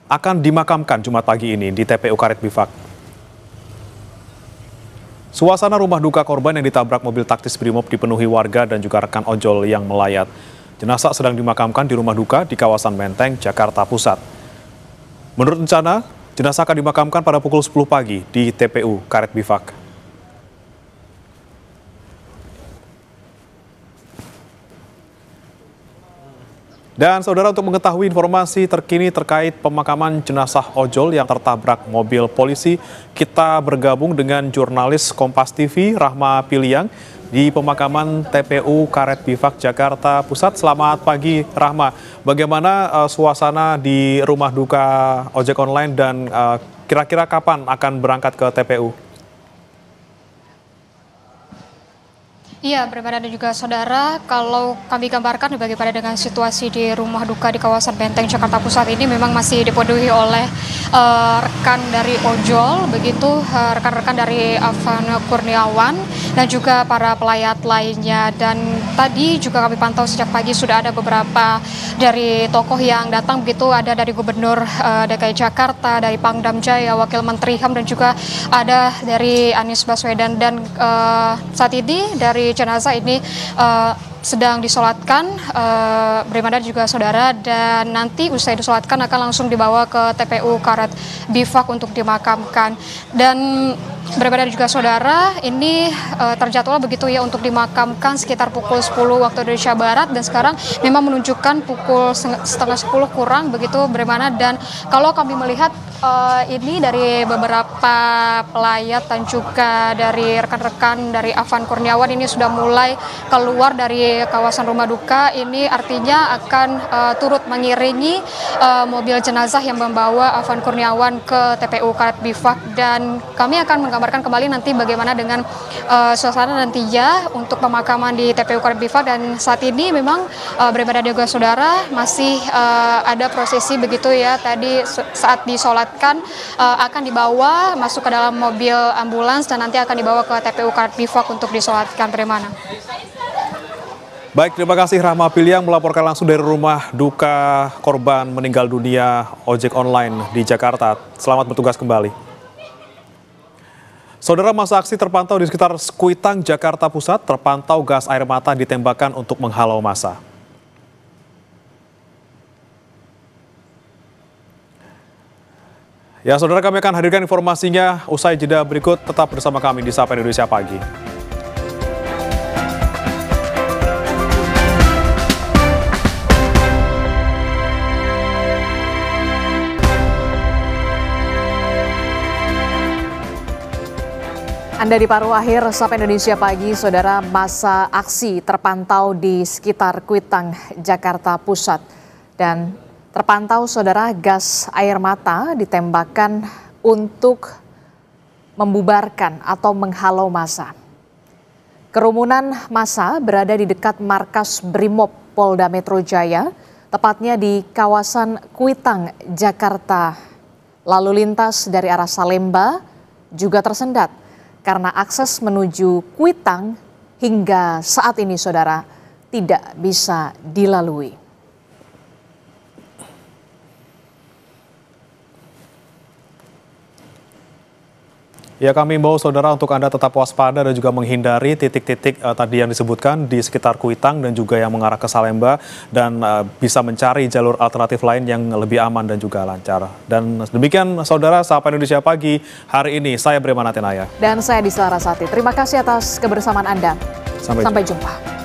akan dimakamkan Jumat pagi ini di TPU Karet Bifak. Suasana rumah duka korban yang ditabrak mobil taktis Brimob dipenuhi warga dan juga rekan ojol yang melayat. Jenazah sedang dimakamkan di rumah duka di kawasan Menteng, Jakarta Pusat. Menurut rencana, jenazah akan dimakamkan pada pukul 10 pagi di TPU Karet Bifak. Dan saudara, untuk mengetahui informasi terkini terkait pemakaman jenazah ojol yang tertabrak mobil polisi, kita bergabung dengan jurnalis Kompas TV Rahma Piliang di pemakaman TPU Karet Bifak Jakarta Pusat. Selamat pagi Rahma, bagaimana suasana di rumah duka ojek online dan kira-kira kapan akan berangkat ke TPU? Iya, Brima dan juga saudara, kalau kami gambarkan bagaimana dengan situasi di rumah duka di kawasan Benteng Jakarta Pusat ini memang masih dipenuhi oleh rekan dari ojol, begitu rekan-rekan dari Afan Kurniawan dan juga para pelayat lainnya. Dan tadi juga kami pantau sejak pagi sudah ada beberapa dari tokoh yang datang, begitu ada dari Gubernur DKI Jakarta, dari Pangdam Jaya, Wakil Menteri HAM, dan juga ada dari Anies Baswedan. Dan saat ini dari jenazah ini sedang disolatkan, Brima dan juga saudara, dan nanti usai disolatkan akan langsung dibawa ke TPU Karet Bifak untuk dimakamkan. Dan Brima dan juga saudara, ini terjadwal begitu ya untuk dimakamkan sekitar pukul 10 waktu Indonesia Barat, dan sekarang memang menunjukkan pukul setengah 10 kurang begitu Brima. Dan kalau kami melihat ini dari beberapa pelayat dan juga dari rekan-rekan dari Afan Kurniawan ini sudah mulai keluar dari kawasan rumah duka. Ini artinya akan turut mengiringi mobil jenazah yang membawa Afan Kurniawan ke TPU Karet Bifak. Dan kami akan menggambarkan kembali nanti bagaimana dengan suasana nantinya untuk pemakaman di TPU Karet Bifak. Dan saat ini memang Brima dan juga saudara masih ada prosesi begitu ya. Tadi saat disolatkan akan dibawa masuk ke dalam mobil ambulans dan nanti akan dibawa ke TPU Karet Bifak untuk disolatkan. Bagaimana? Baik, terima kasih Rahma Piliang melaporkan langsung dari rumah duka korban meninggal dunia ojek online di Jakarta. Selamat bertugas kembali. Saudara, masa aksi terpantau di sekitar Kuitang, Jakarta Pusat. Terpantau gas air mata ditembakkan untuk menghalau massa. Ya, saudara, kami akan hadirkan informasinya usai jeda berikut. Tetap bersama kami di Sapa Indonesia Pagi. Anda di paruh akhir Sapa Indonesia Pagi, saudara. Masa aksi terpantau di sekitar Kuitang, Jakarta Pusat. Dan terpantau saudara gas air mata ditembakkan untuk membubarkan atau menghalau massa. Kerumunan massa berada di dekat markas Brimob Polda Metro Jaya, tepatnya di kawasan Kuitang, Jakarta. Lalu lintas dari arah Salemba juga tersendat karena akses menuju Kuitang hingga saat ini saudara tidak bisa dilalui. Ya, kami imbau saudara untuk Anda tetap waspada dan juga menghindari titik-titik tadi yang disebutkan di sekitar Kuitang dan juga yang mengarah ke Salemba, dan bisa mencari jalur alternatif lain yang lebih aman dan juga lancar. Dan demikian saudara, Sapa Indonesia Pagi hari ini. Saya Brima Natenaya. Dan saya Disla Rasati. Terima kasih atas kebersamaan Anda. Sampai jumpa.